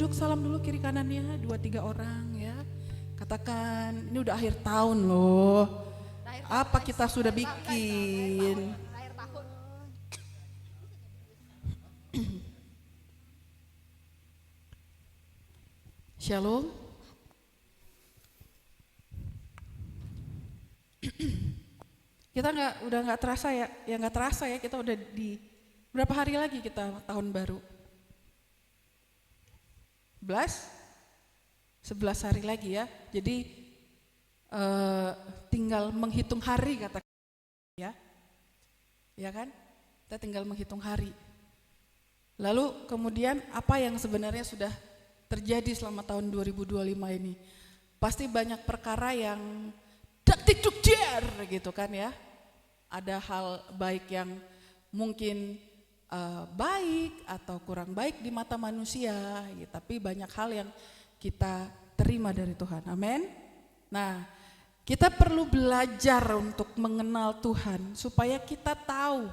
tunjuk salam dulu kiri kanannya, 2-3 orang ya. Katakan, ini udah akhir tahun loh. Apa kita sudah bikin? Akhir tahun. Shalom. Kita udah nggak terasa ya, nggak terasa ya, kita udah di berapa hari lagi kita tahun baru? 11 hari lagi ya. Jadi tinggal menghitung hari kata ya. Ya kan? Kita tinggal menghitung hari. Lalu kemudian apa yang sebenarnya sudah terjadi selama tahun 2025 ini? Pasti banyak perkara yang dak-dik-duk-der gitu kan ya. Ada hal baik yang mungkin baik atau kurang baik di mata manusia, gitu. Tapi banyak hal yang kita terima dari Tuhan, amin. Nah, kita perlu belajar untuk mengenal Tuhan supaya kita tahu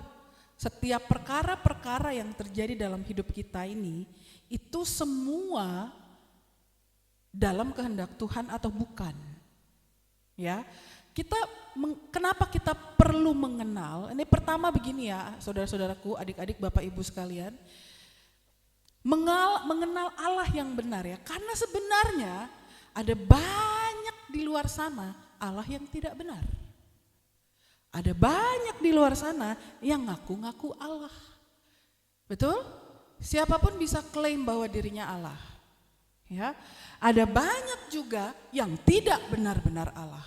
setiap perkara-perkara yang terjadi dalam hidup kita ini itu semua dalam kehendak Tuhan atau bukan. Ya, kenapa kita perlu mengenal? Ini pertama begini ya, saudara-saudaraku, adik-adik, bapak ibu sekalian. Mengenal Allah yang benar ya, karena sebenarnya ada banyak di luar sana Allah yang tidak benar. Ada banyak di luar sana yang ngaku-ngaku Allah. Betul? Siapapun bisa klaim bahwa dirinya Allah. Ya, ada banyak juga yang tidak benar-benar Allah.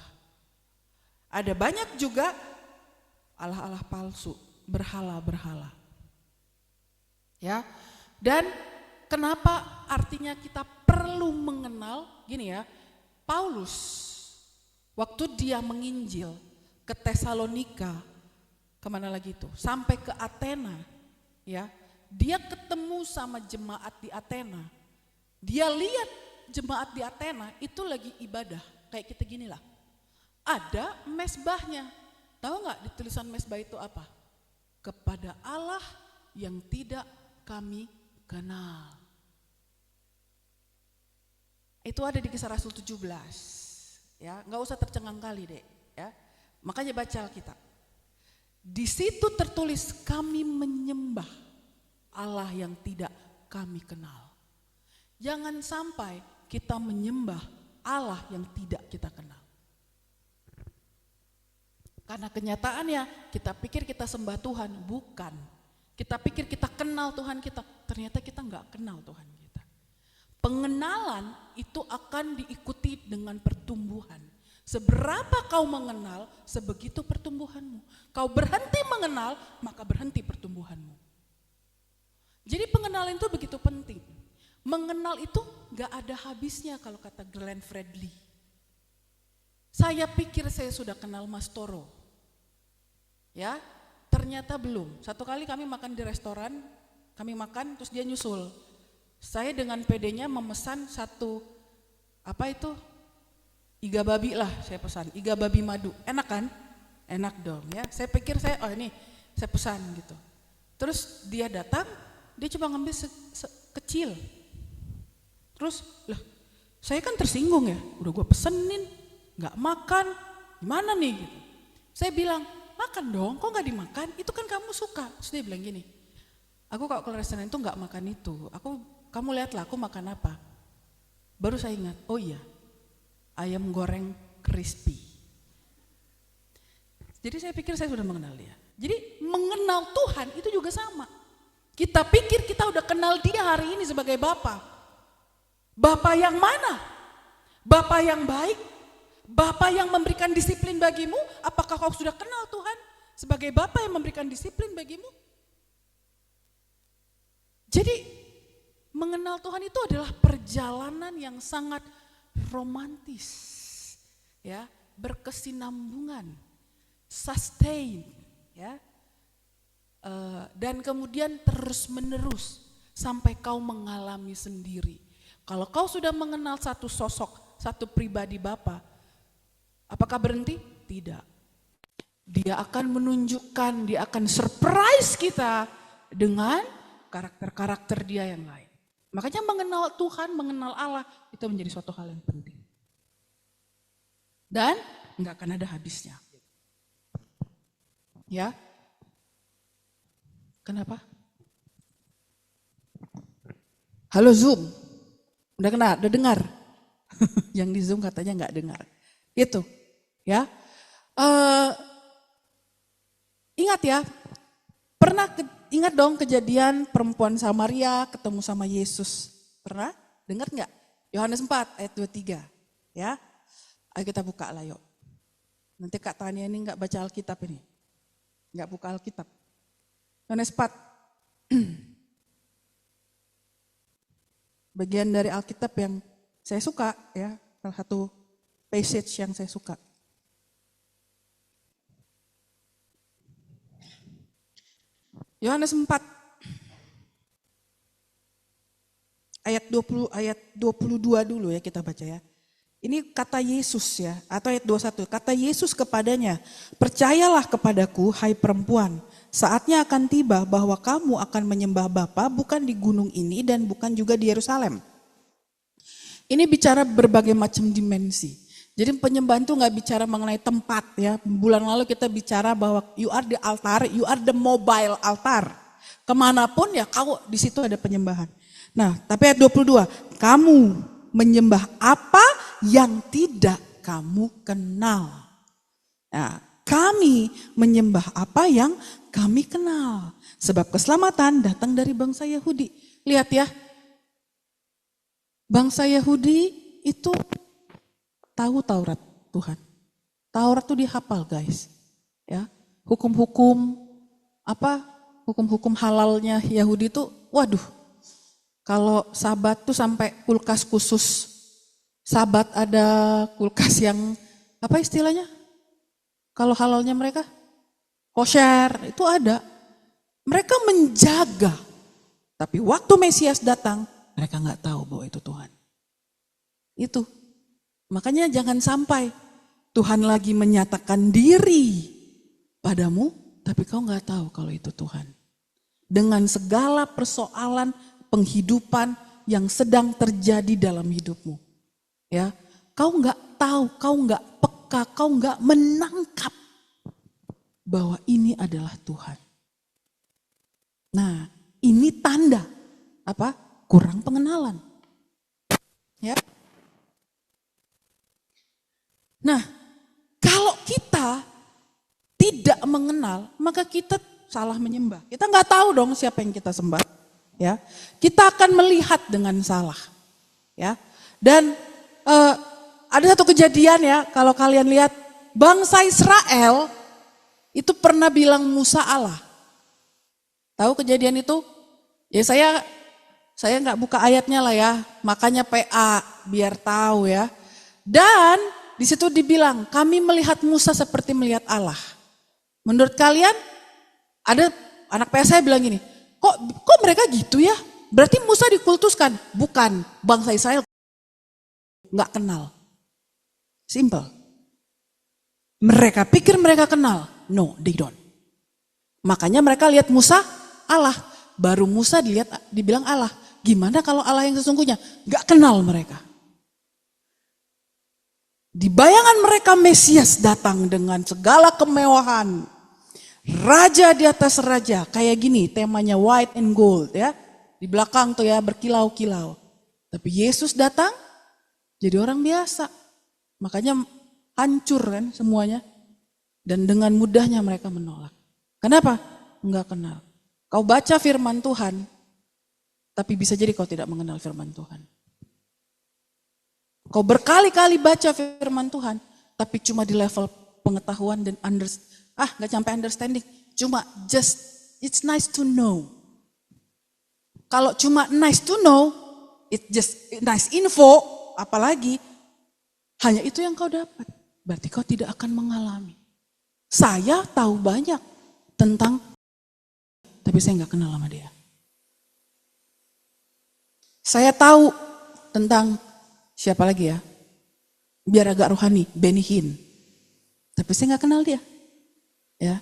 Ada banyak juga Allah-Allah palsu, berhala-berhala. Ya. Dan kenapa artinya kita perlu mengenal, gini ya, Paulus waktu dia menginjil ke Tesalonika, kemana lagi itu, sampai ke Athena, ya, dia ketemu sama jemaat di Athena. Dia lihat jemaat di Athena itu lagi ibadah, kayak kita gini lah. Ada mesbahnya, tahu nggak di tulisan mesbah itu apa? Kepada Allah yang tidak kami kenal. Itu ada di Kisah Rasul 17, ya, nggak usah tercengang kali deh, ya. Makanya baca Alkitab. Di situ tertulis kami menyembah Allah yang tidak kami kenal. Jangan sampai kita menyembah Allah yang tidak kita kenal. Karena kenyataannya kita pikir kita sembah Tuhan, bukan. Kita pikir kita kenal Tuhan kita, ternyata kita nggak kenal Tuhan kita. Pengenalan itu akan diikuti dengan pertumbuhan. Seberapa kau mengenal, sebegitu pertumbuhanmu. Kau berhenti mengenal, maka berhenti pertumbuhanmu. Jadi pengenalan itu begitu penting. Mengenal itu gak ada habisnya kalau kata Glenn Fredly. Saya pikir saya sudah kenal Mas Toro. Ya, ternyata belum. Satu kali kami makan di restoran, kami makan terus dia nyusul. Saya dengan pedenya memesan satu, apa itu? Iga babi lah saya pesan, iga babi madu. Enak kan? Enak dong ya. Saya pikir ini saya pesan gitu. Terus dia datang, dia coba ngambil kecil. Terus, saya kan tersinggung ya, udah gue pesenin, gak makan, gimana nih gitu. Saya bilang, makan dong, kok gak dimakan, itu kan kamu suka. Terus dia bilang gini, aku kalau ke restoran itu gak makan itu, kamu lihatlah aku makan apa. Baru saya ingat, oh iya, ayam goreng crispy. Jadi saya pikir saya sudah mengenal dia. Jadi mengenal Tuhan itu juga sama. Kita pikir kita udah kenal dia hari ini sebagai Bapa. Bapa yang mana? Bapa yang baik? Bapa yang memberikan disiplin bagimu? Apakah kau sudah kenal Tuhan sebagai Bapa yang memberikan disiplin bagimu? Jadi mengenal Tuhan itu adalah perjalanan yang sangat romantis, ya, berkesinambungan, sustain, ya, dan kemudian terus menerus sampai kau mengalami sendiri. Kalau kau sudah mengenal satu sosok, satu pribadi Bapa, apakah berhenti? Tidak. Dia akan menunjukkan, dia akan surprise kita dengan karakter-karakter dia yang lain. Makanya mengenal Tuhan, mengenal Allah itu menjadi suatu hal yang penting. Dan nggak akan ada habisnya. Ya, kenapa? Halo Zoom, udah dengar? Yang di Zoom katanya nggak dengar. Itu, ya. Ingat ya, ingat dong kejadian perempuan Samaria ketemu sama Yesus. Pernah? Dengar nggak? Yohanes 4 ayat 23. Ya, ayo kita buka lah yuk. Nanti Kak Tania ini nggak baca Alkitab ini. Nggak buka Alkitab. Yohanes 4. Bagian dari Alkitab yang saya suka ya, salah satu passage yang saya suka. Yohanes 4 ayat 22 dulu ya kita baca ya. Ini kata Yesus ya, atau ayat 21. Kata Yesus kepadanya, "Percayalah kepadaku hai perempuan, saatnya akan tiba bahwa kamu akan menyembah Bapa bukan di gunung ini dan bukan juga di Yerusalem." Ini bicara berbagai macam dimensi. Jadi penyembahan itu nggak bicara mengenai tempat ya. Bulan lalu kita bicara bahwa you are the altar, you are the mobile altar. Kemanapun ya kau di situ ada penyembahan. Nah tapi ayat 22, kamu menyembah apa yang tidak kamu kenal. Nah, kami menyembah apa yang kami kenal. Sebab keselamatan datang dari bangsa Yahudi. Lihat ya, bangsa Yahudi itu tahu Taurat Tuhan. Taurat tuh dihafal guys. Ya, hukum-hukum hukum-hukum halalnya Yahudi itu, waduh. Kalau Sabat tuh sampai kulkas khusus. Sabat ada kulkas yang apa istilahnya? Kalau halalnya mereka kosher itu ada. Mereka menjaga. Tapi waktu Mesias datang, mereka nggak tahu bahwa itu Tuhan. Itu. Makanya jangan sampai Tuhan lagi menyatakan diri padamu, tapi kau nggak tahu kalau itu Tuhan. Dengan segala persoalan penghidupan yang sedang terjadi dalam hidupmu, ya, kau nggak tahu, kau nggak peka, kau nggak menangkap bahwa ini adalah Tuhan. Nah, ini tanda apa? Kurang pengenalan, ya. Nah, kalau kita tidak mengenal, maka kita salah menyembah. Kita nggak tahu dong siapa yang kita sembah, ya. Kita akan melihat dengan salah, ya. Dan ada satu kejadian ya, kalau kalian lihat, bangsa Israel itu pernah bilang Musa Allah. Tahu kejadian itu? Ya saya nggak buka ayatnya lah ya, makanya PA biar tahu ya. Dan di situ dibilang, kami melihat Musa seperti melihat Allah. Menurut kalian, ada anak PA saya bilang gini, kok mereka gitu ya? Berarti Musa dikultuskan? Bukan, bangsa Israel nggak kenal. Simple. Mereka pikir mereka kenal. No, they don't. Makanya mereka lihat Musa, Allah. Baru Musa dibilang Allah. Gimana kalau Allah yang sesungguhnya? Nggak kenal mereka. Di bayangan mereka Mesias datang dengan segala kemewahan. Raja di atas raja, kayak gini temanya white and gold ya. Di belakang tuh ya berkilau-kilau. Tapi Yesus datang jadi orang biasa. Makanya hancur kan semuanya. Dan dengan mudahnya mereka menolak. Kenapa? Enggak kenal. Kau baca firman Tuhan, tapi bisa jadi kau tidak mengenal firman Tuhan. Kau berkali-kali baca firman Tuhan, tapi cuma di level pengetahuan dan nggak sampai understanding. Cuma it's nice to know. Kalau cuma nice to know, it's just nice info, apalagi hanya itu yang kau dapat. Berarti kau tidak akan mengalami. Saya tahu banyak tentang, tapi saya nggak kenal sama dia. Saya tahu tentang siapa lagi ya? Biar agak rohani, Benny Hinn. Tapi saya nggak kenal dia. Ya,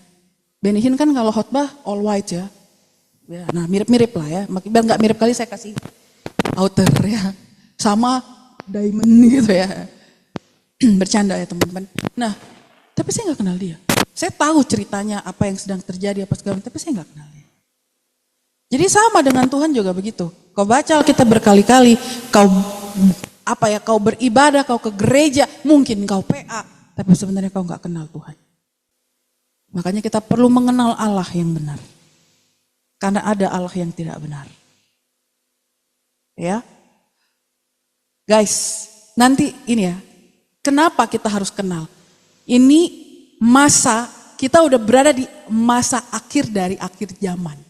Benny Hinn kan kalau khotbah all white ya. Nah mirip-mirip lah ya. Biar nggak mirip kali saya kasih outer ya. Sama diamond gitu ya. Bercanda ya teman-teman. Nah, tapi saya nggak kenal dia. Saya tahu ceritanya apa yang sedang terjadi apa segala, tapi saya nggak kenal dia. Jadi sama dengan Tuhan juga begitu. Kau baca Alkitab berkali-kali, kau beribadah, kau ke gereja, mungkin kau PA, tapi sebenarnya kau nggak kenal Tuhan. Makanya kita perlu mengenal Allah yang benar. Karena ada Allah yang tidak benar. Ya. Guys, nanti ini ya. Kenapa kita harus kenal? Ini masa, kita udah berada di masa akhir dari akhir zaman.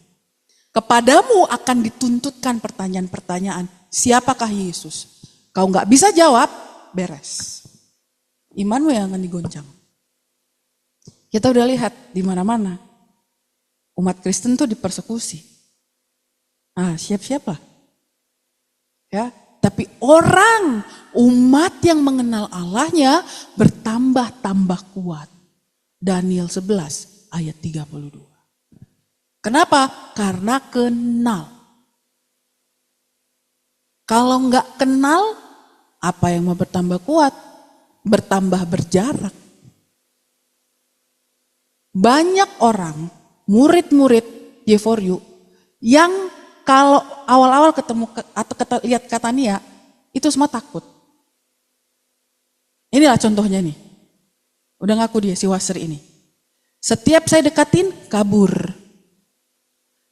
Kepadamu akan dituntutkan pertanyaan-pertanyaan. Siapakah Yesus? Kau nggak bisa jawab, beres. Imanmu yang akan digoncang. Kita udah lihat di mana-mana. Umat Kristen tuh dipersekusi. Ah, siap-siaplah. Ya, tapi umat yang mengenal Allahnya bertambah-tambah kuat. Daniel 11 ayat 32. Kenapa? Karena kenal. Kalau nggak kenal, apa yang mau bertambah kuat? Bertambah berjarak. Banyak orang, murid-murid Y4U, yang kalau awal-awal ketemu atau lihat Katania, itu semua takut. Inilah contohnya nih. Udah ngaku dia si Wasri ini. Setiap saya dekatin, kabur.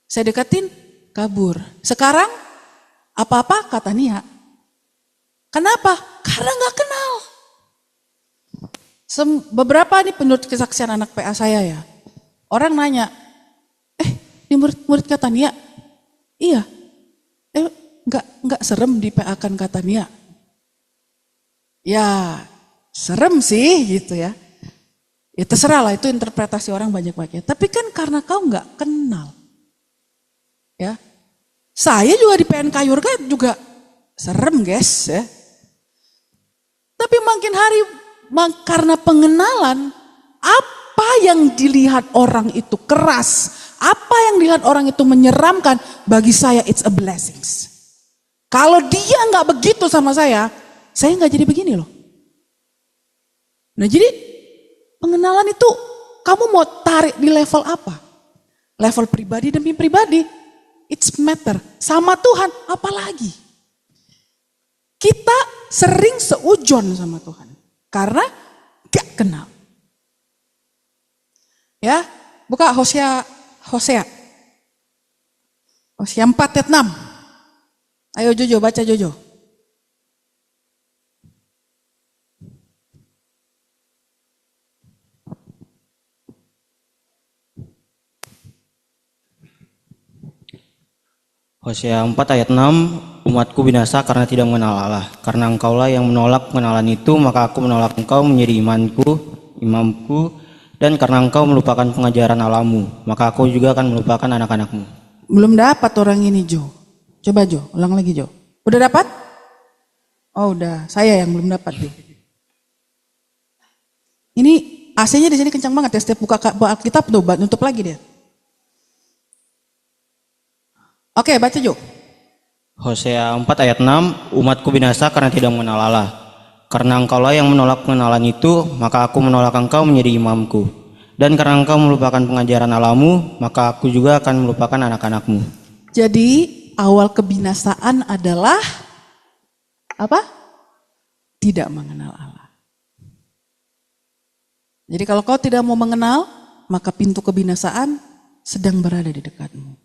Saya dekatin, kabur. Sekarang apa-apa Katania. Kenapa? Karena gak kenal. Beberapa nih penurut kesaksian anak PA saya ya. Orang nanya, ini murid Katania? Iya. Enggak serem di PA kan Katania? Ya, serem sih gitu ya. Ya terserah lah, itu interpretasi orang banyak-banyak. Tapi kan karena kau enggak kenal. Ya. Saya juga di PN Kayurga juga serem guys ya. Tapi makin hari karena pengenalan, apa yang dilihat orang itu keras, apa yang dilihat orang itu menyeramkan, bagi saya it's a blessings. Kalau dia nggak begitu sama saya nggak jadi begini loh. Nah jadi pengenalan itu kamu mau tarik di level apa? Level pribadi demi pribadi, it's matter. Sama Tuhan apalagi. Kita sering seujon sama Tuhan. Karena gak kenal. Ya, buka Hosea 4 ayat 6. Ayo Jojo, baca Jojo. Hosea 4 ayat 6, umatku binasa karena tidak mengenal Allah. Karena engkaulah yang menolak pengenalan itu, maka aku menolak engkau menjadi imamku, dan karena engkau melupakan pengajaran Allahmu, maka aku juga akan melupakan anak-anakmu. Belum dapat orang ini Jo. Coba Jo, ulang lagi Jo. Udah dapat? Oh udah, saya yang belum dapat Jo. Ini AC-nya di sini kencang banget ya, setiap buka Alkitab tuh nutup lagi dia. Oke, baca Jo. Hosea 4 ayat 6, umatku binasa karena tidak mengenal Allah. Karena engkaulah yang menolak pengenalan itu, maka aku menolak engkau menjadi imamku. Dan karena engkau melupakan pengajaran Allahmu, maka aku juga akan melupakan anak-anakmu. Jadi awal kebinasaan adalah apa? Tidak mengenal Allah. Jadi kalau kau tidak mau mengenal, maka pintu kebinasaan sedang berada di dekatmu.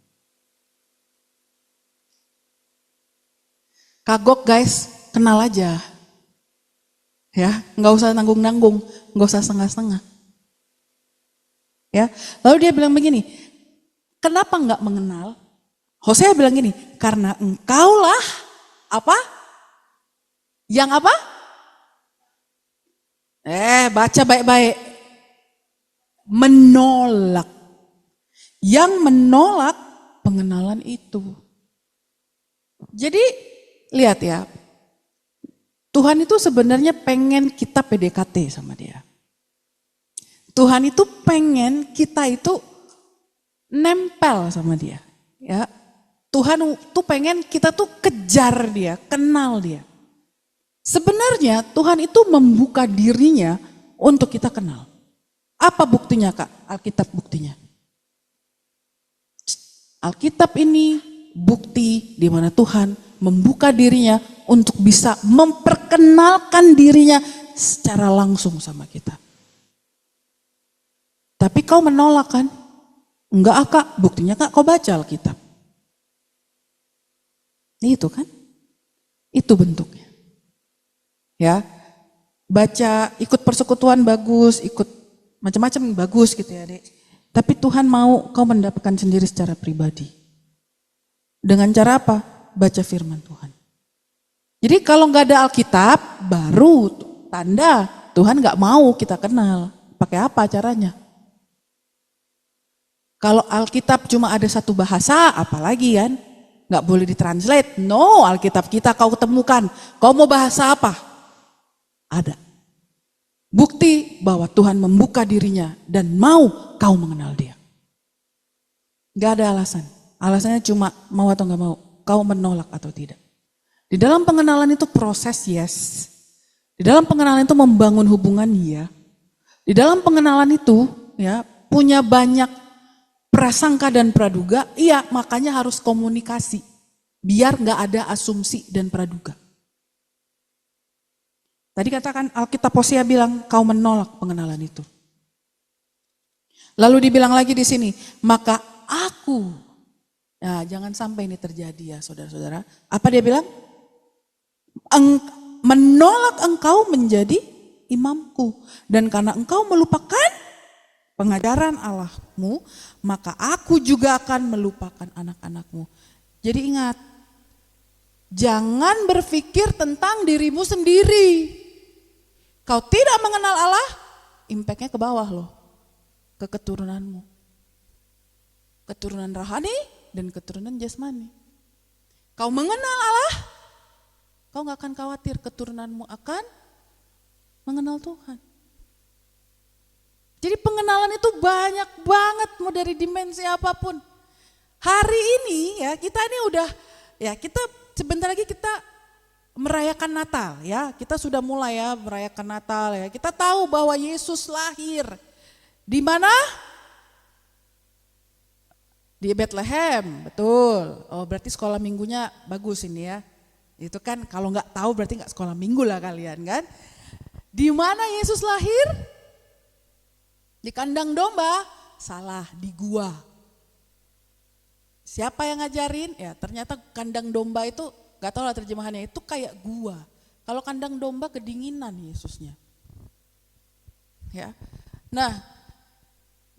Kagok guys, kenal aja. Ya, nggak usah nanggung-nanggung, nggak usah setengah-setengah. Ya, lalu dia bilang begini, kenapa nggak mengenal? Hosea bilang gini, karena engkaulah apa? Yang apa? Baca baik-baik. Menolak. Yang menolak pengenalan itu. Jadi lihat ya, Tuhan itu sebenarnya pengen kita PDKT sama dia. Tuhan itu pengen kita itu nempel sama dia. Ya, Tuhan tuh pengen kita tuh kejar dia, kenal dia. Sebenarnya Tuhan itu membuka dirinya untuk kita kenal. Apa buktinya Kak? Alkitab buktinya. Alkitab ini bukti di mana Tuhan membuka dirinya untuk bisa memperkenalkan dirinya secara langsung sama kita. Tapi kau menolak kan? Enggak Kak, buktinya Kak kau baca Alkitab. Itu kan? Itu bentuknya. Ya, baca, ikut persekutuan bagus, ikut macam-macam bagus gitu ya Dek. Tapi Tuhan mau kau mendapatkan sendiri secara pribadi. Dengan cara apa? Baca firman Tuhan. Jadi kalau nggak ada Alkitab, baru tanda Tuhan nggak mau kita kenal. Pakai apa caranya? Kalau Alkitab cuma ada satu bahasa, apalagi kan? Nggak boleh ditranslate. No, Alkitab kita kau temukan. Kau mau bahasa apa? Ada. Bukti bahwa Tuhan membuka dirinya dan mau kau mengenal dia. Gak ada alasan. Alasannya cuma mau atau gak mau. Kau menolak atau tidak. Di dalam pengenalan itu proses yes. Di dalam pengenalan itu membangun hubungan ya. Di dalam pengenalan itu ya punya banyak prasangka dan praduga. Iya, makanya harus komunikasi. Biar gak ada asumsi dan praduga. Tadi katakan Alkitab Hosea bilang kau menolak pengenalan itu. Lalu dibilang lagi di sini, maka aku. Nah, jangan sampai ini terjadi ya saudara-saudara. Apa dia bilang? Menolak engkau menjadi imamku. Dan karena engkau melupakan pengajaran Allahmu, maka aku juga akan melupakan anak-anakmu. Jadi ingat, jangan berpikir tentang dirimu sendiri. Kau tidak mengenal Allah, impactnya ke bawah loh, ke keturunanmu. Keturunan rohani dan keturunan jasmani. Kau mengenal Allah, kau gak akan khawatir keturunanmu akan mengenal Tuhan. Jadi pengenalan itu banyak banget, mau dari dimensi apapun. Hari ini ya kita ini udah, ya kita sebentar lagi kita merayakan Natal ya, kita sudah mulai ya merayakan Natal ya. Kita tahu bahwa Yesus lahir di mana? Di Bethlehem, betul. Oh berarti sekolah minggunya bagus ini ya. Itu kan kalau nggak tahu berarti nggak sekolah minggu lah kalian kan. Di mana Yesus lahir? Di kandang domba? Salah, di gua. Siapa yang ngajarin? Ya ternyata kandang domba itu gak tahu lah terjemahannya, itu kayak gua. Kalau kandang domba kedinginan Yesusnya. Ya. Nah,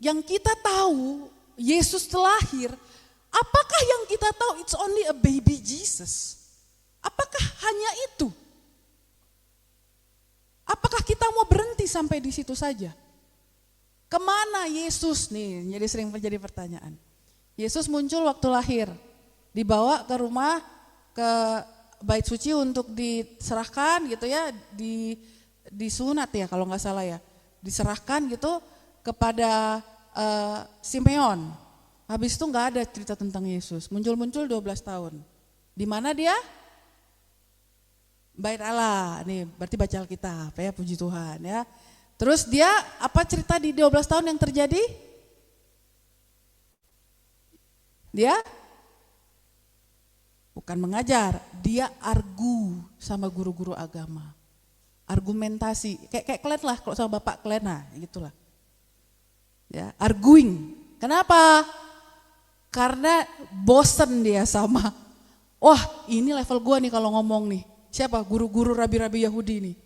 yang kita tahu Yesus terlahir, apakah yang kita tahu it's only a baby Jesus? Apakah hanya itu? Apakah kita mau berhenti sampai di situ saja? Kemana Yesus nih? Jadi sering menjadi pertanyaan. Yesus muncul waktu lahir, dibawa ke rumah, ke bait suci untuk diserahkan gitu ya, disunat ya kalau nggak salah ya, diserahkan gitu kepada Simeon. Habis itu nggak ada cerita tentang Yesus, muncul 12 tahun. Di mana dia? Bait Allah, nih berarti baca Alkitab ya, puji Tuhan ya. Terus dia apa cerita di 12 tahun yang terjadi? Dia bukan mengajar, dia argu sama guru-guru agama. Argumentasi, kayak kalian lah kalau sama bapak kalian, nah gitulah. Ya, arguing. Kenapa? Karena bosen dia sama, wah ini level gua nih kalau ngomong nih. Siapa? Guru-guru rabi-rabi Yahudi nih.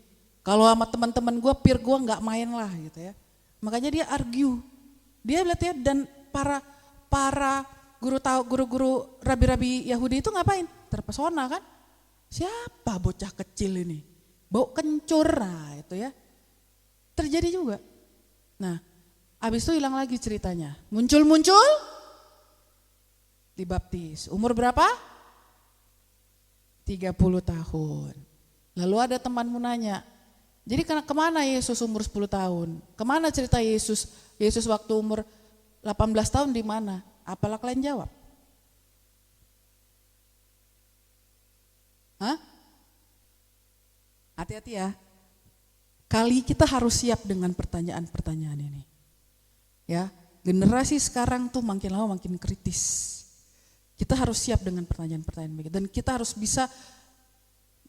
Kalau sama teman-teman gua, peer gua nggak main lah gitu ya. Makanya dia argue. Dia lihat ya, dan para guru-guru rabi-rabi Yahudi itu ngapain? Terpesona kan? Siapa bocah kecil ini? Bau kencur, nah itu ya. Terjadi juga. Nah, habis itu hilang lagi ceritanya. Muncul-muncul, dibaptis. Umur berapa? 30 tahun. Lalu ada temanmu nanya, jadi kemana Yesus umur 10 tahun? Kemana cerita Yesus? Yesus waktu umur 18 tahun di mana? Apalah kalian jawab? Hah? Hati-hati ya. Kali kita harus siap dengan pertanyaan-pertanyaan ini. Ya, generasi sekarang tuh makin lama makin kritis. Kita harus siap dengan pertanyaan-pertanyaan begitu. Dan kita harus bisa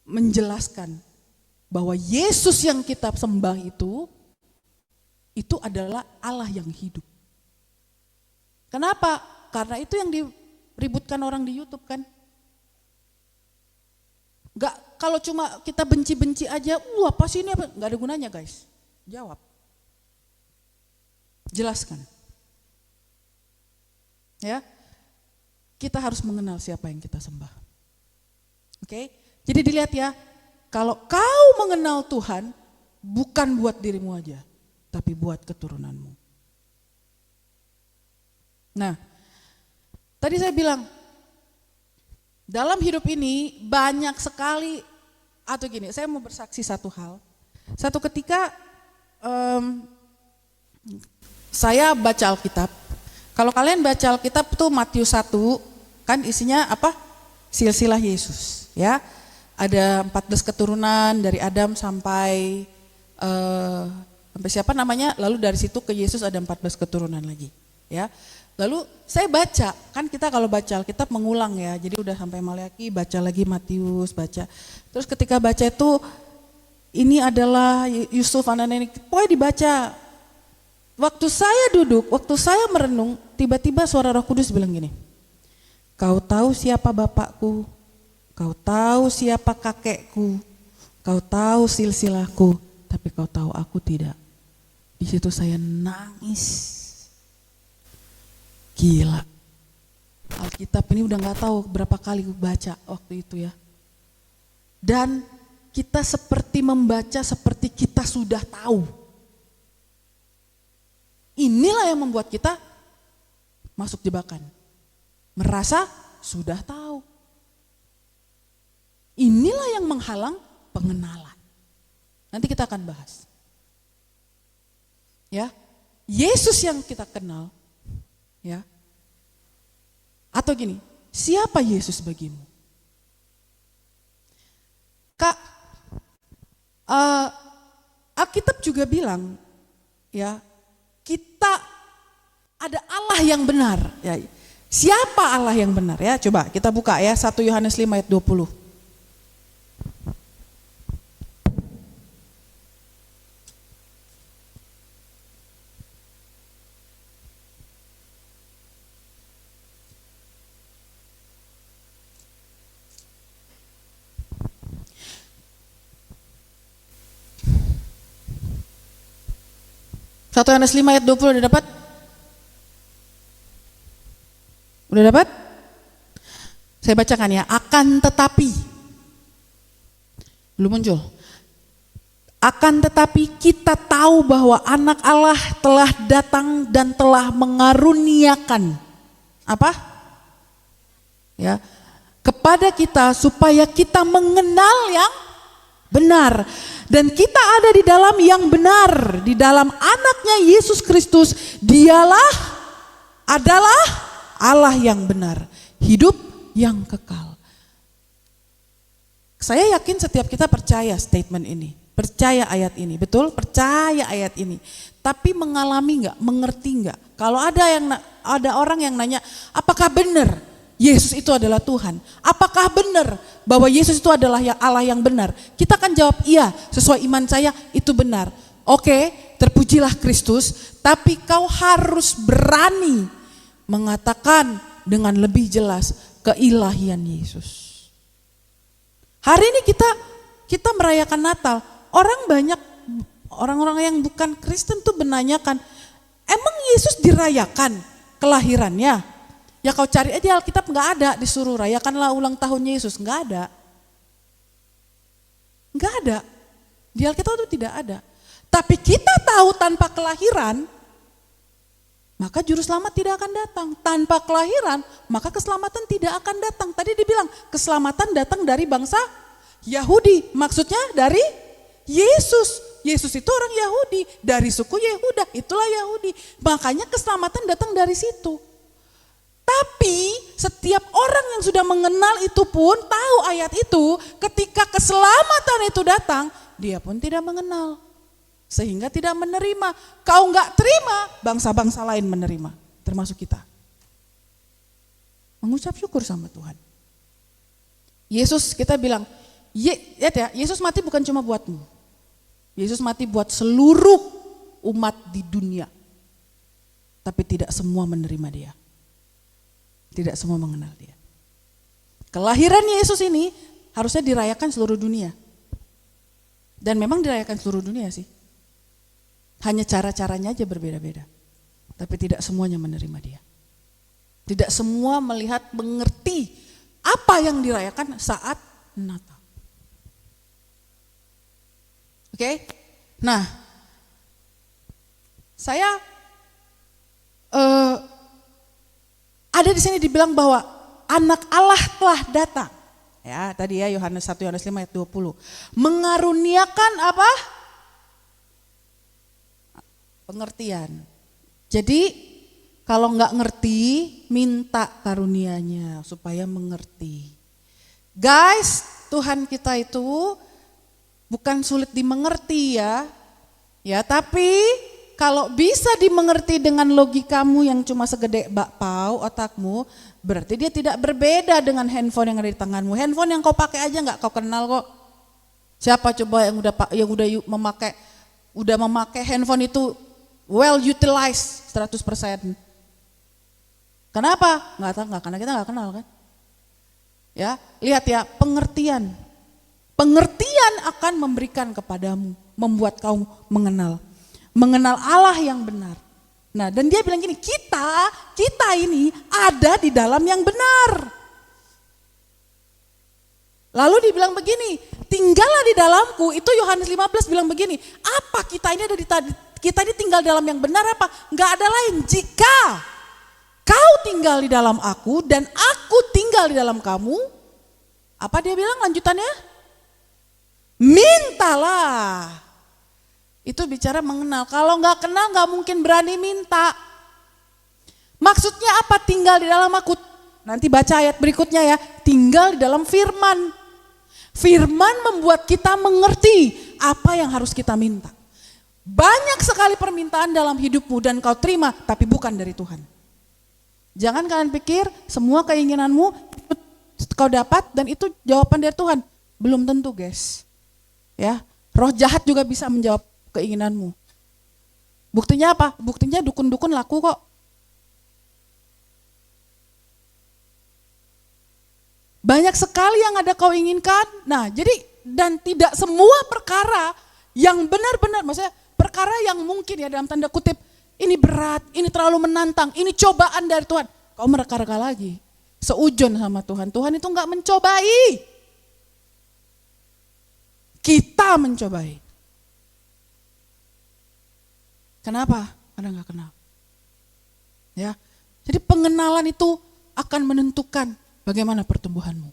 menjelaskan bahwa Yesus yang kita sembah itu adalah Allah yang hidup. Kenapa? Karena itu yang diributkan orang di YouTube kan. Kalau cuma kita benci-benci aja, apa sih ini apa? Gak ada gunanya guys. Jawab. Jelaskan. Ya. Kita harus mengenal siapa yang kita sembah. Oke? Jadi dilihat ya, kalau kau mengenal Tuhan, bukan buat dirimu aja, tapi buat keturunanmu. Nah, tadi saya bilang, dalam hidup ini banyak sekali, atau gini, saya mau bersaksi satu hal. Satu ketika saya baca Alkitab. Kalau kalian baca Alkitab tuh Matius 1, kan isinya apa? Silsilah Yesus, ya. Ada 14 keturunan dari Adam sampai siapa namanya? Lalu dari situ ke Yesus ada 14 keturunan lagi, ya. Lalu saya baca, kan kita kalau baca Alkitab mengulang ya. Jadi udah sampai Maleaki, baca lagi Matius, baca. Terus ketika baca itu ini adalah Yusuf anak-anak ini, pokoknya dibaca. Waktu saya duduk, waktu saya merenung, tiba-tiba suara Roh Kudus bilang gini, kau tahu siapa bapakku, kau tahu siapa kakekku, kau tahu silsilahku, tapi kau tahu aku tidak. Di situ saya nangis. Gila. Alkitab ini udah gak tahu berapa kali baca waktu itu ya. Dan kita seperti membaca seperti kita sudah tahu. Inilah yang membuat kita masuk jebakan. Merasa sudah tahu. Inilah yang menghalang pengenalan. Nanti kita akan bahas. Ya, Yesus yang kita kenal, ya. Atau gini, siapa Yesus bagimu? Kak, Alkitab juga bilang, ya, kita ada Allah yang benar. Ya. Siapa Allah yang benar ya? Coba kita buka ya 1 Yohanes 5 ayat 20. Satu Yohanes 5 ayat 20 udah dapat? Udah dapat? Saya bacakan ya. Akan tetapi, belum muncul. Akan tetapi kita tahu bahwa anak Allah telah datang dan telah mengaruniakan apa? Ya, kepada kita supaya kita mengenal yang benar. Dan kita ada di dalam yang benar, di dalam anaknya Yesus Kristus. Dialah adalah Allah yang benar, hidup yang kekal. Saya yakin setiap kita percaya statement ini, percaya ayat ini, betul? Percaya ayat ini. Tapi mengalami enggak, mengerti enggak? Kalau ada orang yang nanya, apakah benar Yesus itu adalah Tuhan? Apakah benar bahwa Yesus itu adalah Allah yang benar? Kita akan jawab iya, sesuai iman saya itu benar. Oke, terpujilah Kristus, tapi kau harus berani mengatakan dengan lebih jelas keilahian Yesus. Hari ini kita merayakan Natal. Orang-orang yang bukan Kristen tuh menanyakan, emang Yesus dirayakan kelahirannya? Ya kau cari aja Alkitab, nggak ada disuruh rayakanlah ulang tahun Yesus, nggak ada. Nggak ada. Di Alkitab itu tidak ada. Tapi kita tahu tanpa kelahiran, maka juru selamat tidak akan datang. Tanpa kelahiran, maka keselamatan tidak akan datang. Tadi dibilang keselamatan datang dari bangsa Yahudi. Maksudnya dari Yesus. Yesus itu orang Yahudi, dari suku Yehuda, itulah Yahudi. Makanya keselamatan datang dari situ. Tapi setiap orang yang sudah mengenal itu pun tahu ayat itu, ketika keselamatan itu datang, dia pun tidak mengenal. Sehingga tidak menerima. Kau nggak terima, bangsa-bangsa lain menerima, termasuk kita. Mengucap syukur sama Tuhan. Yesus kita bilang, Yesus mati bukan cuma buatmu. Yesus mati buat seluruh umat di dunia. Tapi tidak semua menerima dia. Tidak semua mengenal dia. Kelahiran Yesus ini harusnya dirayakan seluruh dunia. Dan memang dirayakan seluruh dunia sih. Hanya cara-caranya aja berbeda-beda. Tapi tidak semuanya menerima dia. Tidak semua melihat, mengerti apa yang dirayakan saat Natal. Oke? Nah, saya ada di sini dibilang bahwa anak Allah telah datang. Ya, tadi ya Yohanes 1 Yohanes 5 ayat 20. Mengaruniakan apa? Pengertian. Jadi kalau nggak ngerti, minta karunia-Nya supaya mengerti. Guys, Tuhan kita itu bukan sulit dimengerti ya. Ya, tapi kalau bisa dimengerti dengan logikamu yang cuma segede bakpao otakmu, berarti dia tidak berbeda dengan handphone yang ada di tanganmu. Handphone yang kau pakai aja nggak kau kenal kok. Siapa coba yang udah memakai handphone itu well utilized 100%. Kenapa? Nggak tahu, karena kita nggak kenal kan. Ya, lihat ya, pengertian. Pengertian akan memberikan kepadamu, membuat kau mengenal Allah yang benar. Nah, dan dia bilang gini, kita ini ada di dalam yang benar. Lalu dibilang begini, tinggallah di dalamku, itu Yohanes 15 bilang begini, apa kita ini kita ini tinggal dalam yang benar apa? Enggak ada lain, jika kau tinggal di dalam aku dan aku tinggal di dalam kamu, apa dia bilang lanjutannya? Mintalah. Itu bicara mengenal. Kalau nggak kenal nggak mungkin berani minta. Maksudnya apa tinggal di dalam aku? Nanti baca ayat berikutnya ya. Tinggal di dalam firman. Firman membuat kita mengerti apa yang harus kita minta. Banyak sekali permintaan dalam hidupmu dan kau terima, tapi bukan dari Tuhan. Jangan kalian pikir semua keinginanmu kau dapat dan itu jawaban dari Tuhan. Belum tentu guys. Ya, roh jahat juga bisa menjawab keinginanmu. Buktinya apa? Buktinya dukun-dukun laku kok. Banyak sekali yang ada kau inginkan. Nah, jadi dan tidak semua perkara yang benar-benar, maksudnya perkara yang mungkin ya dalam tanda kutip, ini berat, ini terlalu menantang, ini cobaan dari Tuhan. Kau mereka-reka lagi. Seujon sama Tuhan. Tuhan itu enggak mencobai. Kita mencobai. Kenapa? Karena nggak kenal. Ya, jadi pengenalan itu akan menentukan bagaimana pertumbuhanmu.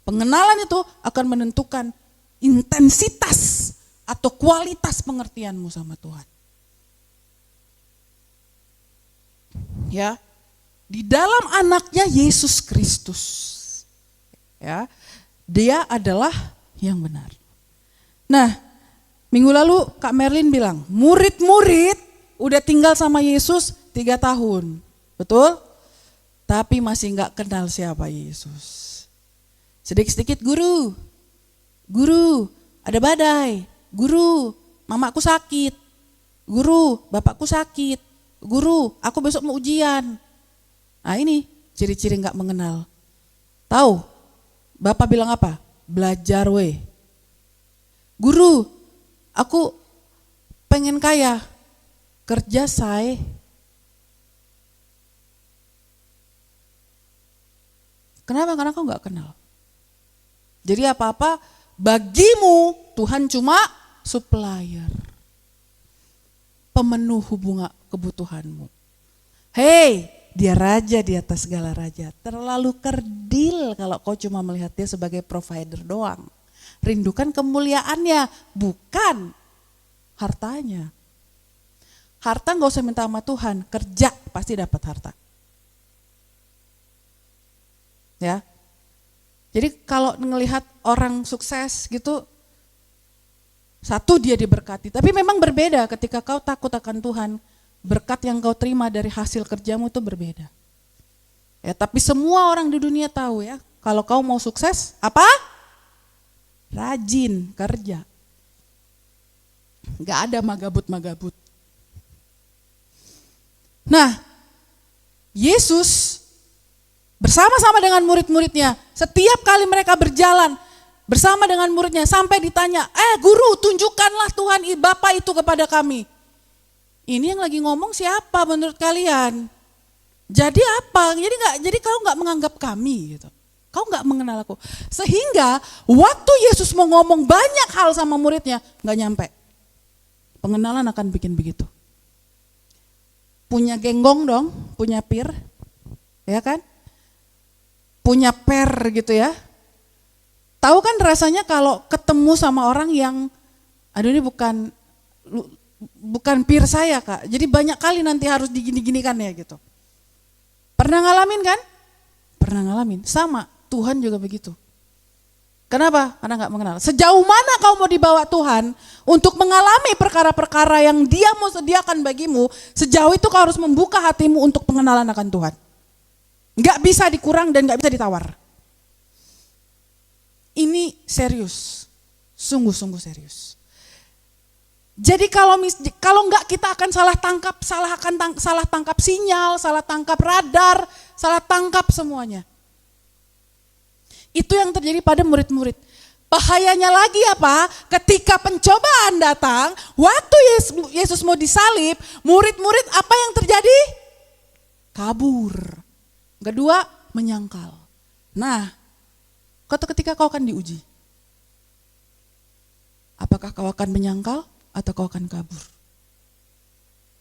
Pengenalan itu akan menentukan intensitas atau kualitas pengertianmu sama Tuhan. Ya, di dalam anaknya Yesus Kristus, ya, dia adalah yang benar. Nah, minggu lalu Kak Merlin bilang, murid-murid udah tinggal sama Yesus 3 tahun, betul? Tapi masih nggak kenal siapa Yesus. Sedikit-sedikit guru, ada badai, guru, mamaku sakit, guru, bapakku sakit, guru, aku besok mau ujian. Nah ini ciri-ciri nggak mengenal. Tahu? Bapak bilang apa? Belajar weh. Guru, aku pengen kaya, kerja say. Kenapa? Karena kau nggak kenal. Jadi apa-apa bagimu Tuhan cuma supplier, pemenuh hubungan kebutuhanmu. Hei, dia raja di atas segala raja. Terlalu kerdil kalau kau cuma melihat dia sebagai provider doang. Rindukan kemuliaannya, bukan hartanya. Harta gak usah minta sama Tuhan, kerja pasti dapat harta. Ya. Jadi kalau ngelihat orang sukses gitu, satu dia diberkati, tapi memang berbeda ketika kau takut akan Tuhan, berkat yang kau terima dari hasil kerjamu itu berbeda. Ya, tapi semua orang di dunia tahu ya, kalau kau mau sukses, apa? Rajin kerja. Gak ada magabut-magabut. Nah, Yesus bersama-sama dengan murid-muridnya, setiap kali mereka berjalan bersama dengan muridnya sampai ditanya, guru tunjukkanlah Tuhan Bapa itu kepada kami. Ini yang lagi ngomong siapa menurut kalian? Jadi apa? Jadi kau nggak menganggap kami gitu. Kau nggak mengenal aku. Sehingga waktu Yesus mau ngomong banyak hal sama muridnya nggak nyampe. Pengenalan akan bikin begitu. Punya genggong dong, punya pir, ya kan? Punya per gitu ya. Tahu kan rasanya kalau ketemu sama orang yang, aduh ini bukan peer saya kak, jadi banyak kali nanti harus digini-ginikan ya gitu. Pernah ngalamin kan? Pernah ngalamin, sama Tuhan juga begitu. Kenapa? Karena gak mengenal. Sejauh mana kau mau dibawa Tuhan untuk mengalami perkara-perkara yang Dia mau sediakan bagimu, sejauh itu kau harus membuka hatimu untuk pengenalan akan Tuhan. Gak bisa dikurang dan gak bisa ditawar. Ini serius, sungguh-sungguh serius. Jadi kalau enggak kita akan salah tangkap sinyal, salah tangkap radar, salah tangkap semuanya. Itu yang terjadi pada murid-murid. Bahayanya lagi apa? Ketika pencobaan datang, waktu Yesus mau disalib, murid-murid apa yang terjadi? Kabur. Kedua, menyangkal. Nah, ketika kau akan diuji, apakah kau akan menyangkal atau kau akan kabur?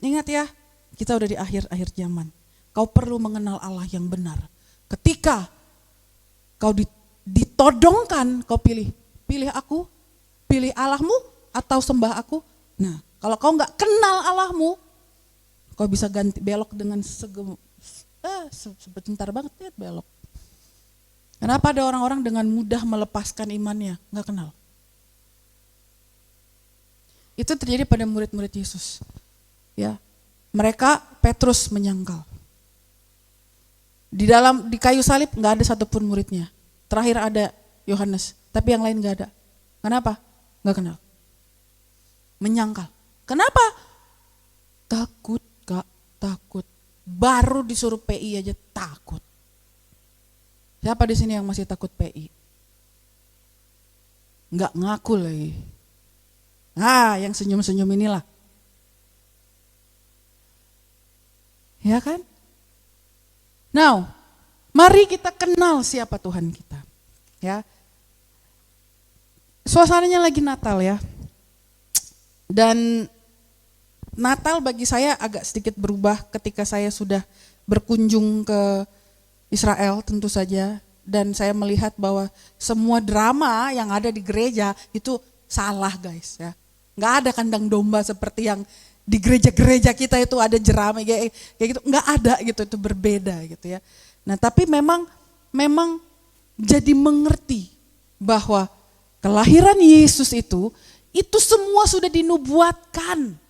Ingat ya, kita udah di akhir zaman. Kau perlu mengenal Allah yang benar. Ketika kau ditodongkan, kau pilih aku, pilih Allahmu atau sembah aku. Nah, kalau kau nggak kenal Allahmu, kau bisa belok dengan sebentar banget ya belok. Kenapa ada orang-orang dengan mudah melepaskan imannya? Nggak kenal. Itu terjadi pada murid-murid Yesus. Ya, mereka Petrus menyangkal. Di kayu salib nggak ada satupun muridnya. Terakhir ada Yohanes, tapi yang lain nggak ada. Kenapa? Nggak kenal. Menyangkal. Kenapa? Takut, Kak, takut. Baru disuruh PI aja takut. Siapa di sini yang masih takut PI? Nggak ngaku lagi. Nah, yang senyum-senyum inilah. Ya kan? Now, mari kita kenal siapa Tuhan kita. Ya. Suasananya lagi Natal ya. Dan Natal bagi saya agak sedikit berubah ketika saya sudah berkunjung ke Israel tentu saja, dan saya melihat bahwa semua drama yang ada di gereja itu salah guys ya. Nggak ada kandang domba seperti yang di gereja-gereja kita itu ada jerami kayak gitu, nggak ada gitu, itu berbeda gitu ya. Nah tapi memang jadi mengerti bahwa kelahiran Yesus itu semua sudah dinubuatkan.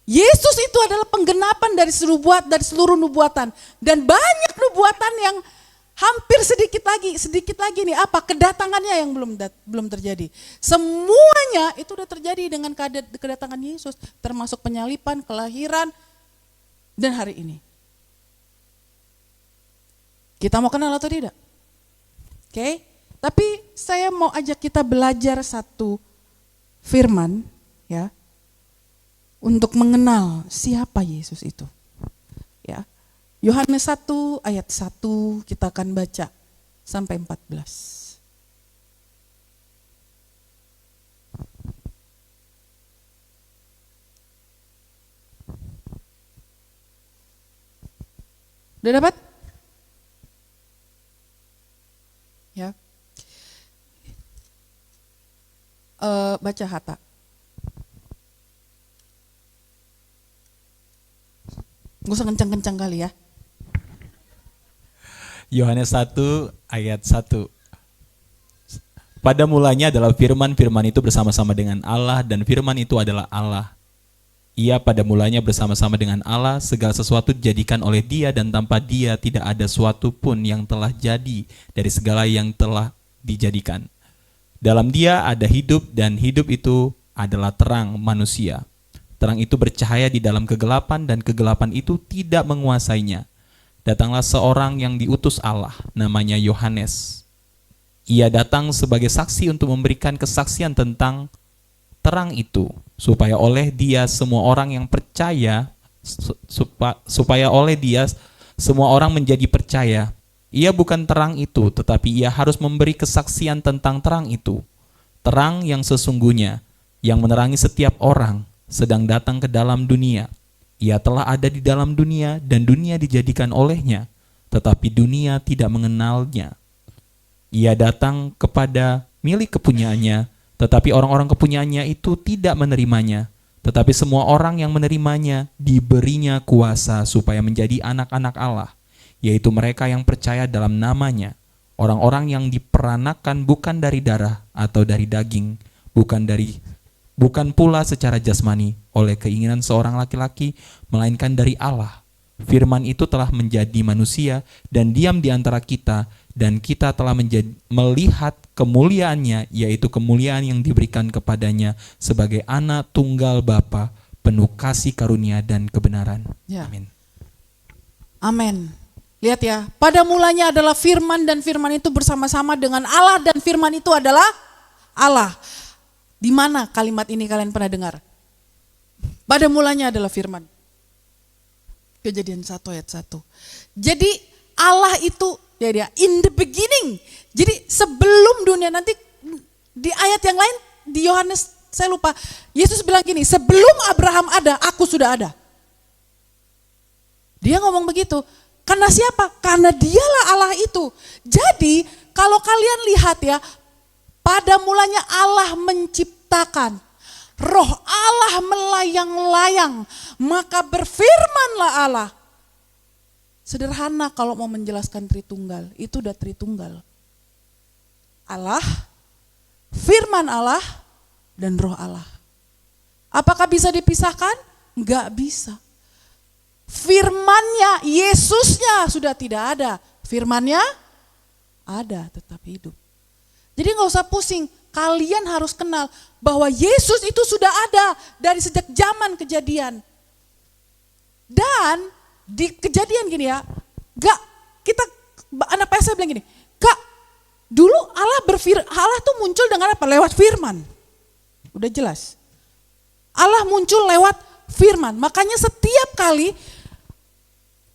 Yesus itu adalah penggenapan dari seluruh nubuatan, dan banyak nubuatan yang hampir sedikit lagi nih apa kedatangannya yang belum terjadi. Semuanya itu udah terjadi dengan kedatangan Yesus, termasuk penyalipan, kelahiran, dan hari ini. Kita mau kenal atau tidak? Oke? Tapi saya mau ajak kita belajar satu firman ya, untuk mengenal siapa Yesus itu. Ya. Yohanes 1 ayat 1 kita akan baca sampai 14. Udah dapat? Ya. Baca Hatta. Gak usah kencang-kencang kali ya. Yohanes 1 ayat 1. Pada mulanya adalah firman, firman itu bersama-sama dengan Allah dan firman itu adalah Allah. Ia pada mulanya bersama-sama dengan Allah, segala sesuatu dijadikan oleh Dia dan tanpa Dia tidak ada suatu pun yang telah jadi dari segala yang telah dijadikan. Dalam Dia ada hidup dan hidup itu adalah terang manusia. Terang itu bercahaya di dalam kegelapan dan kegelapan itu tidak menguasainya. Datanglah seorang yang diutus Allah, namanya Yohanes. Ia datang sebagai saksi untuk memberikan kesaksian tentang terang itu, supaya oleh dia semua orang yang percaya, supaya oleh dia semua orang menjadi percaya. Ia bukan terang itu, tetapi ia harus memberi kesaksian tentang terang itu. Terang yang sesungguhnya, yang menerangi setiap orang, sedang datang ke dalam dunia. Ia telah ada di dalam dunia dan dunia dijadikan olehnya, tetapi dunia tidak mengenalnya. Ia datang kepada milik kepunyaannya, tetapi orang-orang kepunyaannya itu tidak menerimanya. Tetapi semua orang yang menerimanya diberinya kuasa supaya menjadi anak-anak Allah, yaitu mereka yang percaya dalam namanya. Orang-orang yang diperanakan bukan dari darah atau dari daging, bukan pula secara jasmani oleh keinginan seorang laki-laki, melainkan dari Allah. Firman itu telah menjadi manusia dan diam di antara kita, dan kita telah melihat kemuliaannya, yaitu kemuliaan yang diberikan kepadanya sebagai anak tunggal Bapa, penuh kasih karunia dan kebenaran. Ya. Amin. Amin. Lihat ya, pada mulanya adalah firman dan firman itu bersama-sama dengan Allah dan firman itu adalah Allah. Di mana kalimat ini kalian pernah dengar? Pada mulanya adalah firman. Kejadian 1 ayat 1. Jadi Allah itu dia in the beginning. Jadi sebelum dunia, nanti di ayat yang lain di Yohanes saya lupa, Yesus bilang gini, sebelum Abraham ada, aku sudah ada. Dia ngomong begitu. Karena siapa? Karena dialah Allah itu. Jadi kalau kalian lihat ya, pada mulanya Allah menciptakan, roh Allah melayang-layang, maka berfirmanlah Allah. Sederhana kalau mau menjelaskan Tritunggal, itu udah Tritunggal. Allah, firman Allah, dan roh Allah. Apakah bisa dipisahkan? Enggak bisa. Firmannya, Yesusnya sudah tidak ada. Firmannya ada, tetap hidup. Jadi gak usah pusing, kalian harus kenal bahwa Yesus itu sudah ada dari sejak zaman Kejadian. Dan di Kejadian gini ya, anak PS bilang gini, Kak, dulu Allah tuh muncul dengan apa? Lewat firman. Udah jelas. Allah muncul lewat firman. Makanya setiap kali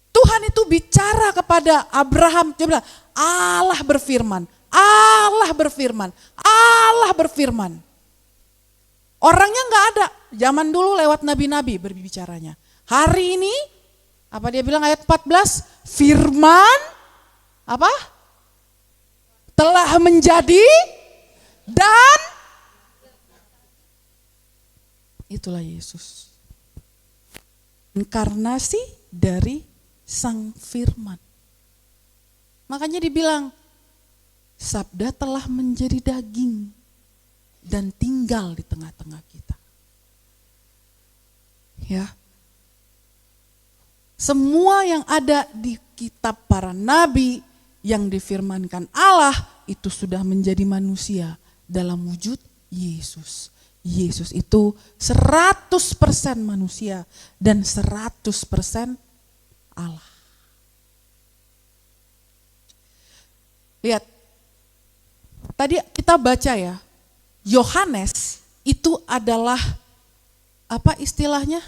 Tuhan itu bicara kepada Abraham, dia bilang, Allah berfirman, Allah berfirman, Allah berfirman. Orangnya gak ada, zaman dulu lewat nabi-nabi berbicaranya. Hari ini, apa dia bilang ayat 14, firman, apa? Telah menjadi dan itulah Yesus. Inkarnasi dari Sang Firman. Makanya dibilang, Sabda telah menjadi daging dan tinggal di tengah-tengah kita. Ya. Semua yang ada di kitab para nabi yang difirmankan Allah itu sudah menjadi manusia dalam wujud Yesus. Yesus itu 100% manusia dan 100% Allah. Lihat, tadi kita baca ya, Yohanes itu adalah apa istilahnya?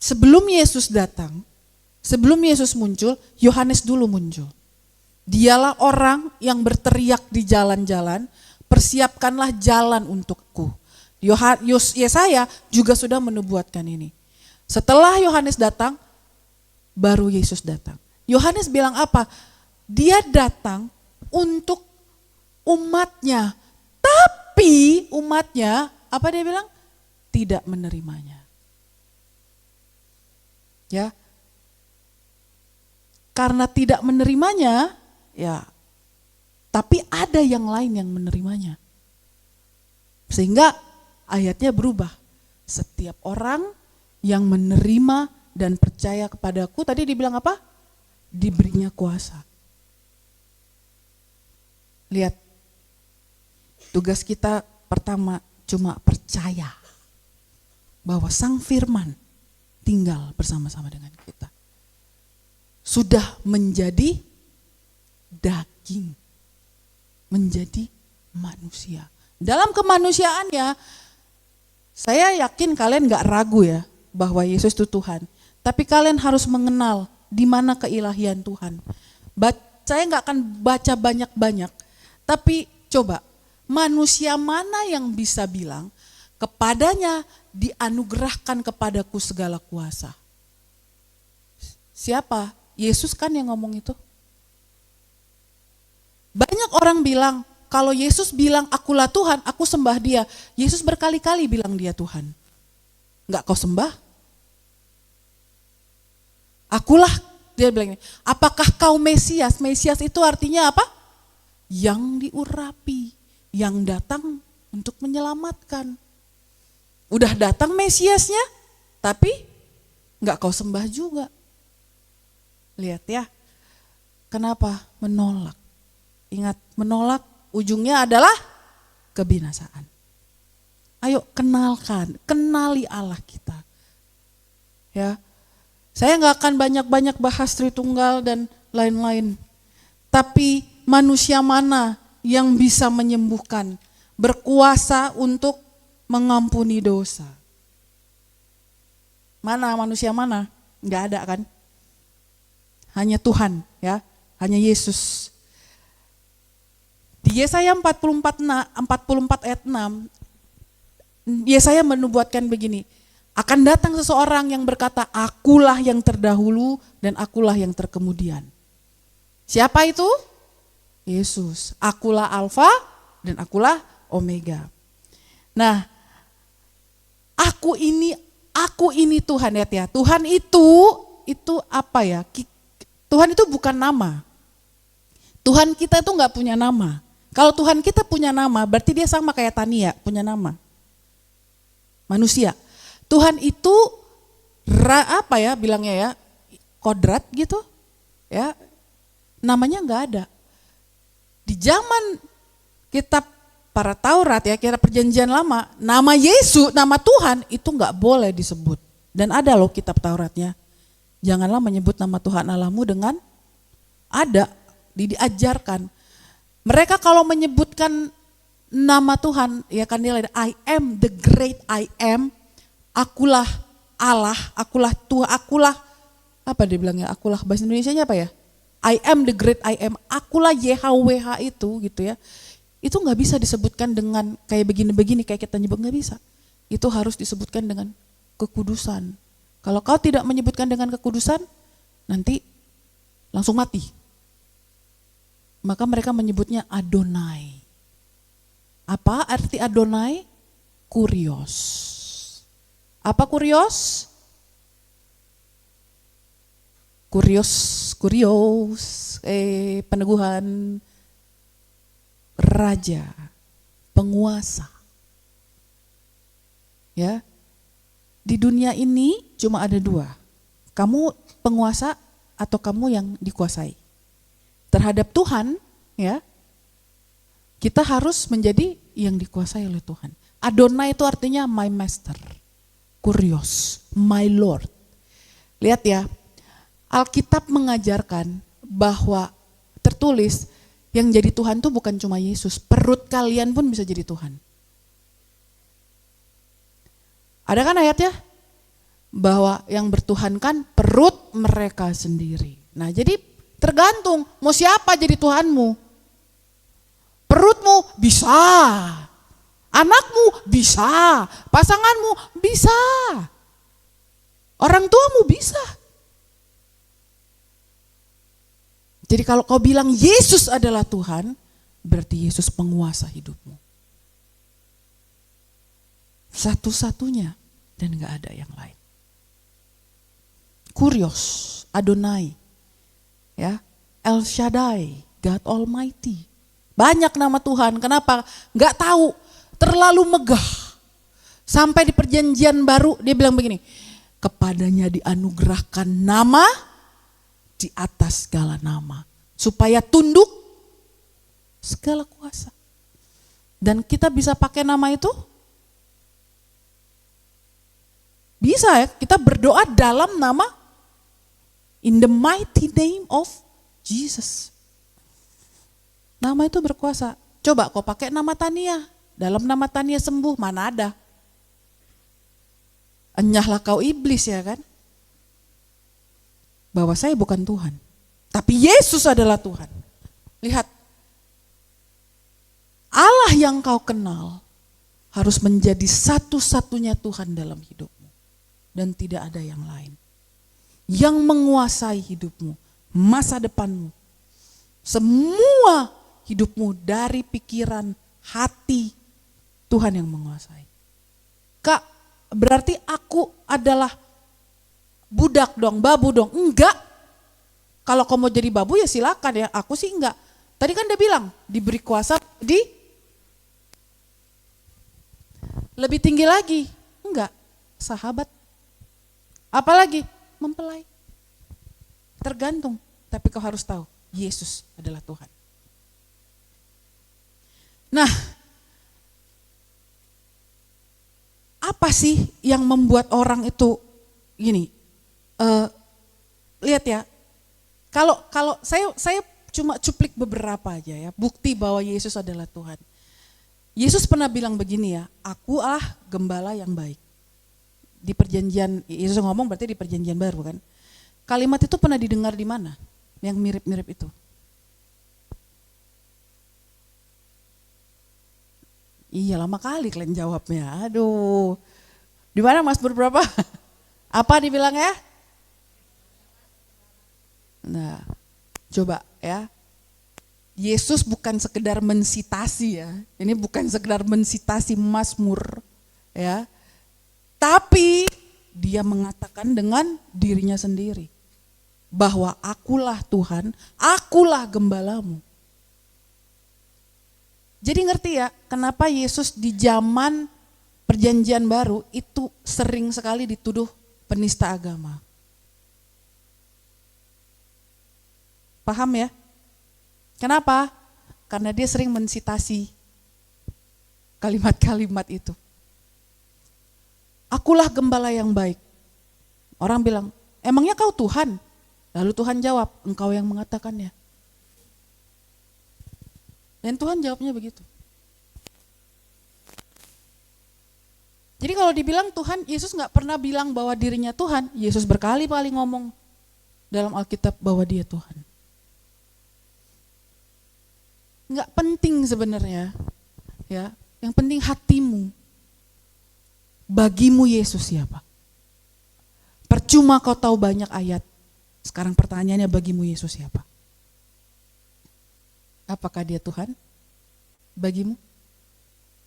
Sebelum Yesus datang, sebelum Yesus muncul, Yohanes dulu muncul. Dialah orang yang berteriak di jalan-jalan, persiapkanlah jalan untukku. Yesaya juga sudah menubuatkan ini. Setelah Yohanes datang, baru Yesus datang. Yohanes bilang apa? Dia datang untuk umatnya, tapi umatnya, apa dia bilang? Tidak menerimanya. Ya. karena tidak menerimanya, ya, tapi ada yang lain yang menerimanya. Sehingga ayatnya berubah. Setiap orang yang menerima dan percaya kepadaku, tadi dibilang apa? Diberinya kuasa. Lihat, tugas kita pertama cuma percaya bahwa Sang Firman tinggal bersama-sama dengan kita. Sudah menjadi daging, menjadi manusia. Dalam kemanusiaannya, saya yakin kalian gak ragu ya bahwa Yesus itu Tuhan. Tapi kalian harus mengenal di mana keilahian Tuhan. Saya gak akan baca banyak-banyak, tapi coba manusia mana yang bisa bilang kepadanya dianugerahkan kepadaku segala kuasa? Siapa? Yesus kan yang ngomong itu. Banyak orang bilang, kalau Yesus bilang akulah Tuhan, aku sembah dia. Yesus berkali-kali bilang dia Tuhan. Enggak kau sembah? Akulah, dia bilang ini. Apakah kau Mesias? Mesias itu artinya apa? Yang diurapi, yang datang untuk menyelamatkan. Udah datang Mesiasnya, tapi enggak kau sembah juga. Lihat ya, kenapa menolak? Ingat, menolak ujungnya adalah kebinasaan. Ayo kenali Allah kita. Ya, saya nggak akan banyak-banyak bahas Tritunggal dan lain-lain. Tapi manusia mana yang bisa menyembuhkan, berkuasa untuk mengampuni dosa? Mana manusia mana? Nggak ada kan? Hanya Tuhan, ya, hanya Yesus. Di Yesaya 44 ayat 6, Yesaya menubuatkan begini, akan datang seseorang yang berkata, akulah yang terdahulu dan akulah yang terkemudian. Siapa itu? Yesus. Akulah Alfa dan akulah Omega. Nah, aku ini Tuhan, ya. Tuhan itu apa ya? Tuhan itu bukan nama. Tuhan kita itu nggak punya nama. Kalau Tuhan kita punya nama, berarti dia sama kayak Tania, punya nama. Manusia. Tuhan itu apa ya bilangnya ya? Kodrat gitu. Ya. Namanya nggak ada. Di zaman kitab para Taurat ya, kitab perjanjian lama, nama Yesus, nama Tuhan itu nggak boleh disebut. Dan ada loh kitab Tauratnya. Janganlah menyebut nama Tuhan Allahmu dengan diajarkan. Mereka kalau menyebutkan nama Tuhan, ya kan dia I am the great I am, akulah Allah, akulah Tuhan, akulah, apa dia bilangnya, akulah bahasa Indonesianya apa ya? I am the great I am, akulah YHWH itu gitu ya. Itu gak bisa disebutkan dengan kayak begini-begini, kayak kita nyebut, gak bisa. Itu harus disebutkan dengan kekudusan. Kalau kau tidak menyebutkan dengan kekudusan, nanti langsung mati. Maka mereka menyebutnya Adonai. Apa arti Adonai? Kurios. Apa kurios? Kurios, peneguhan, raja, penguasa. Ya. Di dunia ini cuma ada dua. Kamu penguasa atau kamu yang dikuasai. Terhadap Tuhan, ya, kita harus menjadi yang dikuasai oleh Tuhan. Adonai itu artinya my master, kurios, my lord. Lihat ya, Alkitab mengajarkan bahwa tertulis yang jadi Tuhan itu bukan cuma Yesus, perut kalian pun bisa jadi Tuhan. Ada kan ayatnya? Bahwa yang bertuhankan perut mereka sendiri. Nah jadi tergantung mau siapa jadi Tuhanmu. Perutmu bisa, anakmu bisa, pasanganmu bisa, orang tuamu bisa. Jadi kalau kau bilang Yesus adalah Tuhan, berarti Yesus penguasa hidupmu. Satu-satunya dan gak ada yang lain. Kurios, Adonai. Ya, El Shaddai, God Almighty. Banyak nama Tuhan. Kenapa? Nggak tahu, terlalu megah. Sampai di perjanjian baru dia bilang begini, kepadanya dianugerahkan nama di atas segala nama, supaya tunduk segala kuasa. Dan kita bisa pakai nama itu? Bisa ya, kita berdoa dalam nama, in the mighty name of Jesus. Nama itu berkuasa. Coba kau pakai nama Tania, dalam nama Tania sembuh, mana ada? Enyahlah kau iblis, ya kan? Bahwa saya bukan Tuhan, tapi Yesus adalah Tuhan. Lihat, Allah yang kau kenal harus menjadi satu-satunya Tuhan dalam hidupmu. Dan tidak ada yang lain. Yang menguasai hidupmu, masa depanmu. Semua hidupmu dari pikiran, hati, Tuhan yang menguasai. Kak, berarti aku adalah budak dong, babu dong. Enggak. Kalau kau mau jadi babu ya silakan ya, aku sih enggak. Tadi kan dia bilang, diberi kuasa di lebih tinggi lagi. Enggak, sahabat. Apalagi mempelai. Tergantung, tapi kau harus tahu, Yesus adalah Tuhan. Nah, apa sih yang membuat orang itu gini? Lihat ya, kalau saya cuma cuplik beberapa aja ya, bukti bahwa Yesus adalah Tuhan. Yesus pernah bilang begini ya, aku gembala yang baik. Di perjanjian, Yesus ngomong berarti di perjanjian baru kan. Kalimat itu pernah didengar di mana? Yang mirip-mirip itu. Iya, lama kali kalian jawabnya. Aduh. Di mana Mazmur berapa? Apa dibilangnya? Nah, coba ya. Yesus bukan sekedar mensitasi ya. Ini bukan sekedar mensitasi Mazmur ya. Tapi dia mengatakan dengan dirinya sendiri. Bahwa akulah Tuhan, akulah gembalamu. Jadi ngerti ya, kenapa Yesus di zaman perjanjian baru itu sering sekali dituduh penista agama. Paham ya? Kenapa? Karena dia sering mensitasi kalimat-kalimat itu. Akulah gembala yang baik. Orang bilang, emangnya kau Tuhan? Lalu Tuhan jawab, engkau yang mengatakannya. Dan Tuhan jawabnya begitu. Jadi kalau dibilang Tuhan, Yesus gak pernah bilang bahwa dirinya Tuhan. Yesus berkali-kali ngomong dalam Alkitab bahwa dia Tuhan. Gak penting sebenarnya, ya. Yang penting hatimu. Bagimu Yesus siapa? Percuma kau tahu banyak ayat. Sekarang pertanyaannya, bagimu Yesus siapa? Apakah dia Tuhan? Bagimu?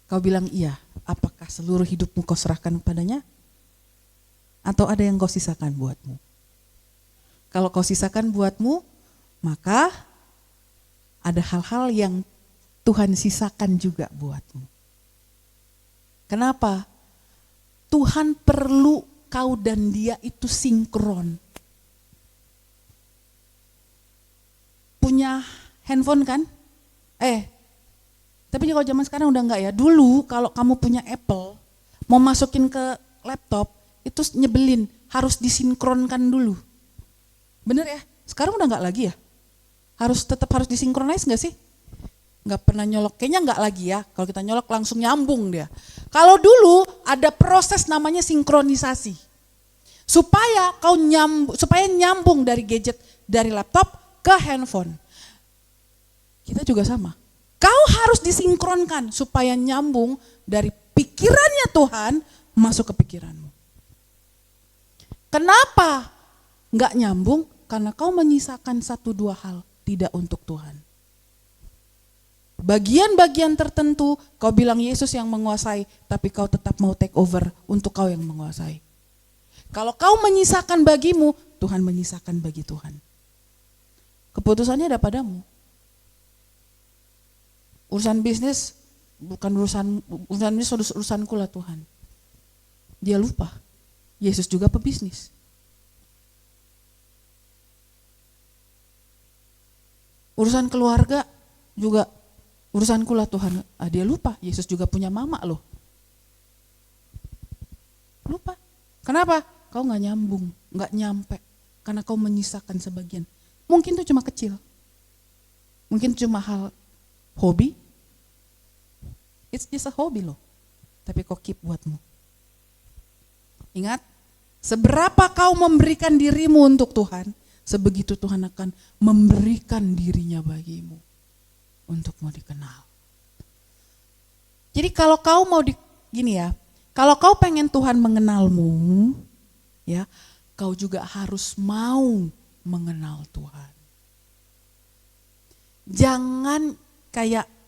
Kau bilang iya. Apakah seluruh hidupmu kau serahkan kepadanya? Atau ada yang kau sisakan buatmu? Kalau kau sisakan buatmu, maka ada hal-hal yang Tuhan sisakan juga buatmu. Kenapa? Tuhan perlu kau dan dia itu sinkron. Punya handphone kan? Tapi kalau zaman sekarang udah enggak ya. Dulu kalau kamu punya Apple, mau masukin ke laptop, itu nyebelin, harus disinkronkan dulu. Bener ya? Sekarang udah enggak lagi ya? Tetap harus disinkronize enggak sih? Enggak pernah nyolok, kayaknya enggak lagi ya. Kalau kita nyolok langsung nyambung dia. Kalau dulu ada proses namanya sinkronisasi. Supaya supaya nyambung dari gadget, dari laptop ke handphone. Kita juga sama. Kau harus disinkronkan supaya nyambung dari pikirannya Tuhan masuk ke pikiranmu. Kenapa enggak nyambung? Karena kau menyisakan 1-2 hal tidak untuk Tuhan. Bagian-bagian tertentu kau bilang Yesus yang menguasai, tapi kau tetap mau take over untuk kau yang menguasai. Kalau kau menyisakan bagimu, Tuhan menyisakan bagi Tuhan. Keputusannya ada padamu. Urusan bisnis bukan urusan bisnis, urusanku lah Tuhan. Dia lupa, Yesus juga pebisnis. Urusan keluarga juga urusanku lah Tuhan. Dia lupa, Yesus juga punya mama loh. Lupa. Kenapa? Kau gak nyambung, gak nyampe. Karena kau menyisakan sebagian. Mungkin itu cuma kecil. Mungkin cuma hal hobi. It's just a hobby loh. Tapi kau keep buatmu. Ingat, seberapa kau memberikan dirimu untuk Tuhan, sebegitu Tuhan akan memberikan dirinya bagimu untuk mau dikenal. Jadi kalau kau mau gini ya, kalau kau pengen Tuhan mengenalmu, ya, kau juga harus mau mengenal Tuhan.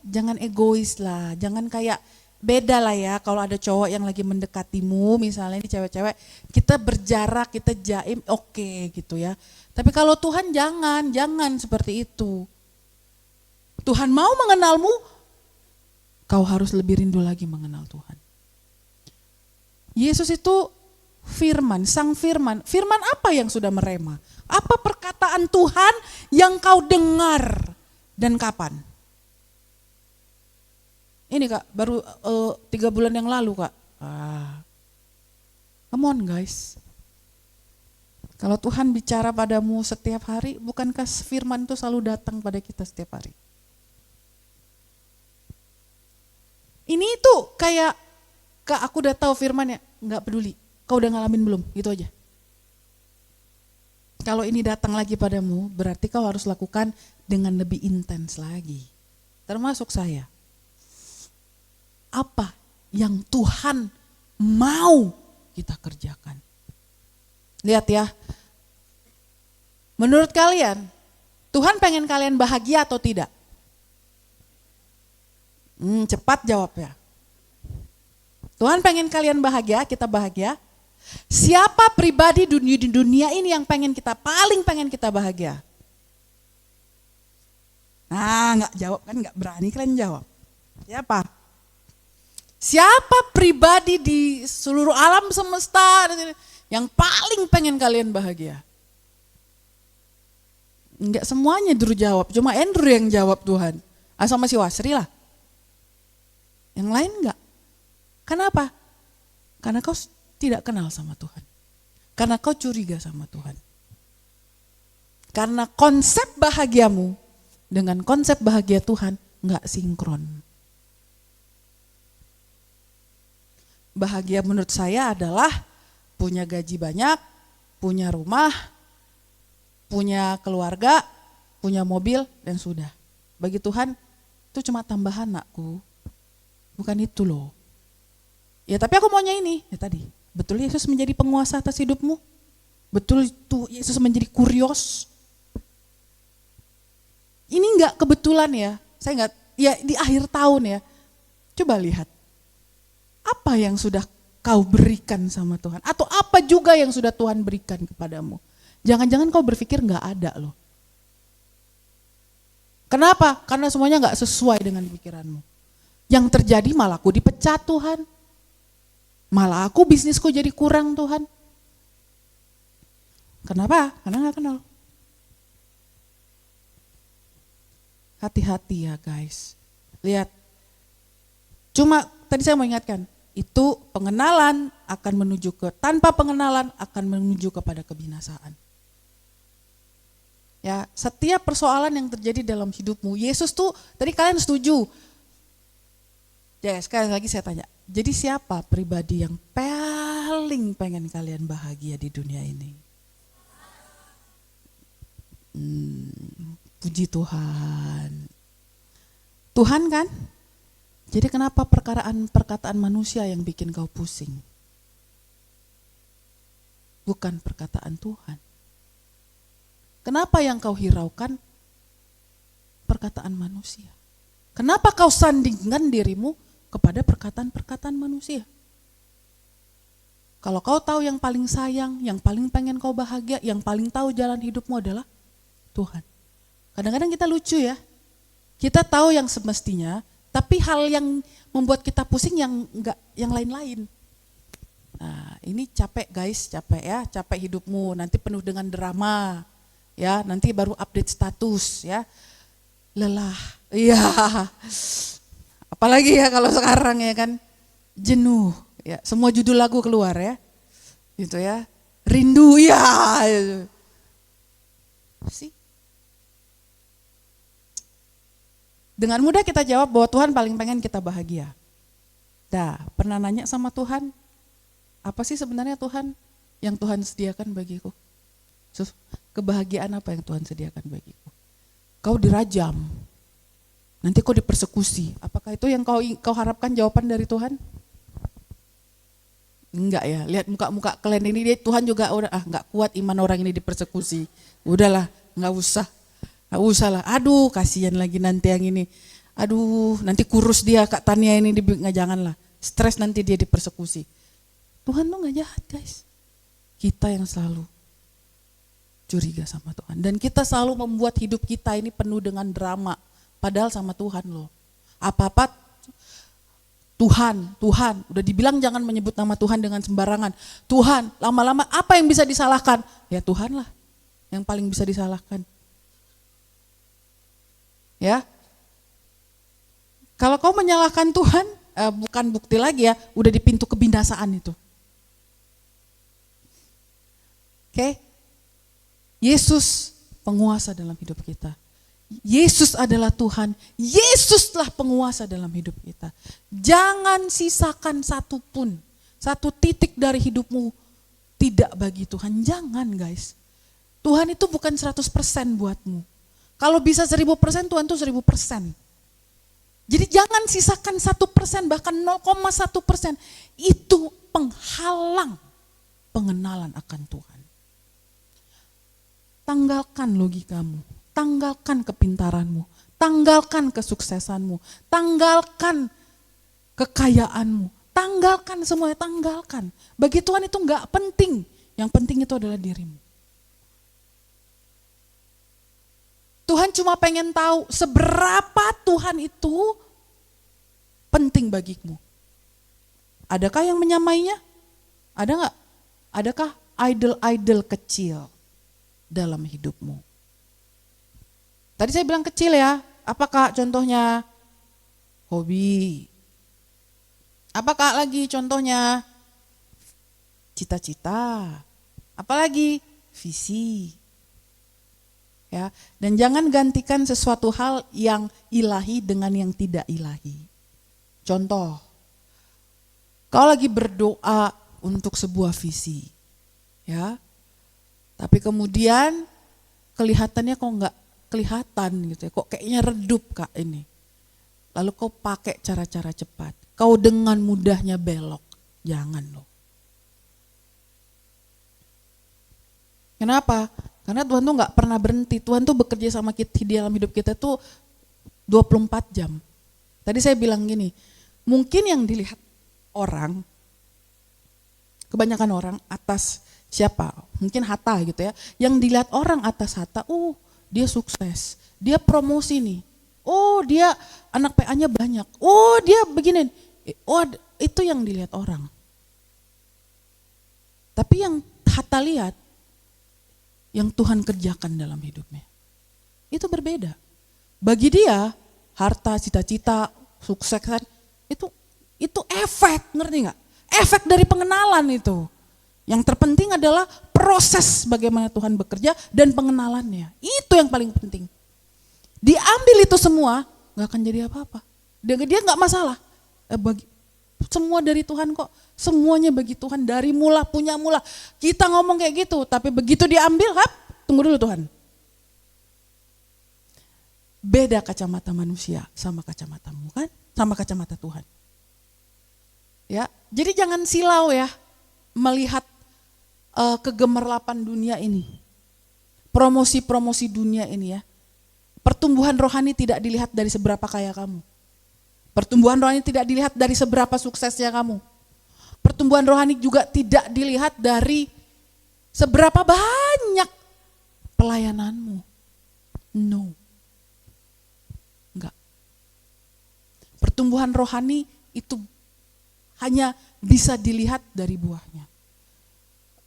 Jangan egois lah, jangan kayak beda lah ya kalau ada cowok yang lagi mendekatimu, misalnya ini cewek-cewek, kita berjarak, kita jaim, oke gitu ya. Tapi kalau Tuhan jangan seperti itu. Tuhan mau mengenalmu, kau harus lebih rindu lagi mengenal Tuhan. Yesus itu firman, sang firman. Firman apa yang sudah merema? Apa perkataan Tuhan yang kau dengar dan kapan? Ini Kak, baru 3 bulan yang lalu Kak. Come on guys. Kalau Tuhan bicara padamu setiap hari, bukankah firman itu selalu datang pada kita setiap hari? Ini tuh kayak, Kak aku udah tahu firmannya, gak peduli. Kau udah ngalamin belum? Gitu aja. Kalau ini datang lagi padamu, berarti kau harus lakukan dengan lebih intens lagi. Termasuk saya. Apa yang Tuhan mau kita kerjakan? Lihat ya. Menurut kalian, Tuhan pengen kalian bahagia atau tidak? Cepat jawab ya. Tuhan pengen kalian bahagia, kita bahagia. Siapa pribadi di dunia ini yang paling pengen kita bahagia? Nah, nggak jawab kan, nggak berani kalian jawab. Siapa? Siapa pribadi di seluruh alam semesta yang paling pengen kalian bahagia? Enggak semuanya Drew jawab, cuma Andrew yang jawab Tuhan. Sama si Wasri lah. Yang lain enggak. Kenapa? Karena kau tidak kenal sama Tuhan. Karena kau curiga sama Tuhan. Karena konsep bahagiamu dengan konsep bahagia Tuhan enggak sinkron. Bahagia menurut saya adalah punya gaji banyak, punya rumah, punya keluarga, punya mobil, dan sudah. Bagi Tuhan itu cuma tambahan nakku, bukan itu loh. Ya tapi aku maunya ini, ya tadi. Betul Yesus menjadi penguasa atas hidupmu? Betul itu Yesus menjadi kurios? Ini enggak kebetulan ya, saya enggak, ya di akhir tahun ya, coba lihat. Apa yang sudah kau berikan sama Tuhan? Atau apa juga yang sudah Tuhan berikan kepadamu? Jangan-jangan kau berpikir gak ada loh. Kenapa? Karena semuanya gak sesuai dengan pikiranmu. Yang terjadi malah aku dipecat Tuhan. Malah aku bisnisku jadi kurang Tuhan. Kenapa? Karena gak kenal. Hati-hati ya guys. Lihat. Cuma tadi saya mau ingatkan. Itu pengenalan akan menuju tanpa pengenalan akan menuju kepada kebinasaan. Ya, setiap persoalan yang terjadi dalam hidupmu, Yesus tuh, tadi kalian setuju. Ya, sekali lagi saya tanya, jadi siapa pribadi yang paling pengen kalian bahagia di dunia ini? Puji Tuhan. Tuhan kan? Jadi kenapa perkataan manusia yang bikin kau pusing? Bukan perkataan Tuhan. Kenapa yang kau hiraukan? Perkataan manusia. Kenapa kau sandingkan dirimu kepada perkataan-perkataan manusia? Kalau kau tahu yang paling sayang, yang paling pengen kau bahagia, yang paling tahu jalan hidupmu adalah Tuhan. Kadang-kadang kita lucu ya. Kita tahu yang semestinya, tapi hal yang membuat kita pusing yang enggak, yang lain-lain. Nah, ini capek guys, capek ya, capek hidupmu, nanti penuh dengan drama. Ya, nanti baru update status ya. Lelah. Iya. Apalagi ya kalau sekarang ya kan, jenuh. Ya, semua judul lagu keluar ya. Gitu ya. Rindu ya. Sih. Dengan mudah kita jawab bahwa Tuhan paling pengen kita bahagia. Dah, pernah nanya sama Tuhan, apa sih sebenarnya Tuhan yang Tuhan sediakan bagiku? Kebahagiaan apa yang Tuhan sediakan bagiku? Kau dirajam, nanti kau dipersekusi. Apakah itu yang kau harapkan jawaban dari Tuhan? Enggak ya, lihat muka-muka kalian ini, Tuhan juga udah enggak kuat iman orang ini dipersekusi. Udahlah, enggak usah lah. Aduh, kasihan lagi nanti yang ini. Aduh, nanti kurus dia Kak Tania ini, nggak janganlah. Stres nanti dia dipersekusi. Tuhan tuh nggak jahat guys. Kita yang selalu curiga sama Tuhan. Dan kita selalu membuat hidup kita ini penuh dengan drama. Padahal sama Tuhan loh. Apa-apa Tuhan. Udah dibilang jangan menyebut nama Tuhan dengan sembarangan. Tuhan, lama-lama apa yang bisa disalahkan? Ya Tuhan lah yang paling bisa disalahkan. Ya, kalau kau menyalahkan Tuhan, bukan bukti lagi ya, udah di pintu kebinasaan itu. Oke, Yesus penguasa dalam hidup kita. Yesus adalah Tuhan, Yesuslah penguasa dalam hidup kita. Jangan sisakan satu pun, satu titik dari hidupmu tidak bagi Tuhan. Jangan guys, Tuhan itu bukan 100% buatmu. Kalau bisa 1000%, Tuhan tuh 1000%. Jadi jangan sisakan 1%, bahkan 0,1%. Itu penghalang pengenalan akan Tuhan. Tanggalkan logikamu, tanggalkan kepintaranmu, tanggalkan kesuksesanmu, tanggalkan kekayaanmu, tanggalkan semuanya, tanggalkan. Bagi Tuhan itu enggak penting, yang penting itu adalah dirimu. Tuhan cuma pengen tahu seberapa Tuhan itu penting bagimu. Adakah yang menyamainya? Ada nggak? Adakah idol-idol kecil dalam hidupmu? Tadi saya bilang kecil ya. Apakah contohnya? Hobi. Apakah lagi contohnya? Cita-cita. Apalagi? Visi. Ya, dan jangan gantikan sesuatu hal yang ilahi dengan yang tidak ilahi. Contoh, kau lagi berdoa untuk sebuah visi, ya, tapi kemudian kelihatannya kok nggak kelihatan gitu ya, kok kayaknya redup Kak ini. Lalu kau pakai cara-cara cepat, kau dengan mudahnya belok, jangan loh. Kenapa? Karena Tuhan tuh gak pernah berhenti, Tuhan tuh bekerja sama kita di dalam hidup kita tuh 24 jam. Tadi saya bilang gini, mungkin yang dilihat orang, kebanyakan orang atas siapa? Mungkin Hatta gitu ya, yang dilihat orang atas Hatta, dia sukses, dia promosi nih, dia anak PA-nya banyak, dia begini, itu yang dilihat orang. Tapi yang Hatta lihat, yang Tuhan kerjakan dalam hidupnya, itu berbeda. Bagi dia, harta, cita-cita, suksesan, itu efek, ngerti gak? Efek dari pengenalan itu. Yang terpenting adalah proses bagaimana Tuhan bekerja dan pengenalannya. Itu yang paling penting. Diambil itu semua, gak akan jadi apa-apa. Dia gak masalah. Semua dari Tuhan kok, semuanya bagi Tuhan, dari mula, punya mula. Kita ngomong kayak gitu, tapi begitu diambil, tunggu dulu Tuhan. Beda kacamata manusia sama kacamatamu kan, sama kacamata Tuhan. Ya, jadi jangan silau ya melihat kegemerlapan dunia ini, promosi-promosi dunia ini ya. Pertumbuhan rohani tidak dilihat dari seberapa kaya kamu. Pertumbuhan rohani tidak dilihat dari seberapa suksesnya kamu. Pertumbuhan rohani juga tidak dilihat dari seberapa banyak pelayananmu. No. Pertumbuhan rohani itu hanya bisa dilihat dari buahnya.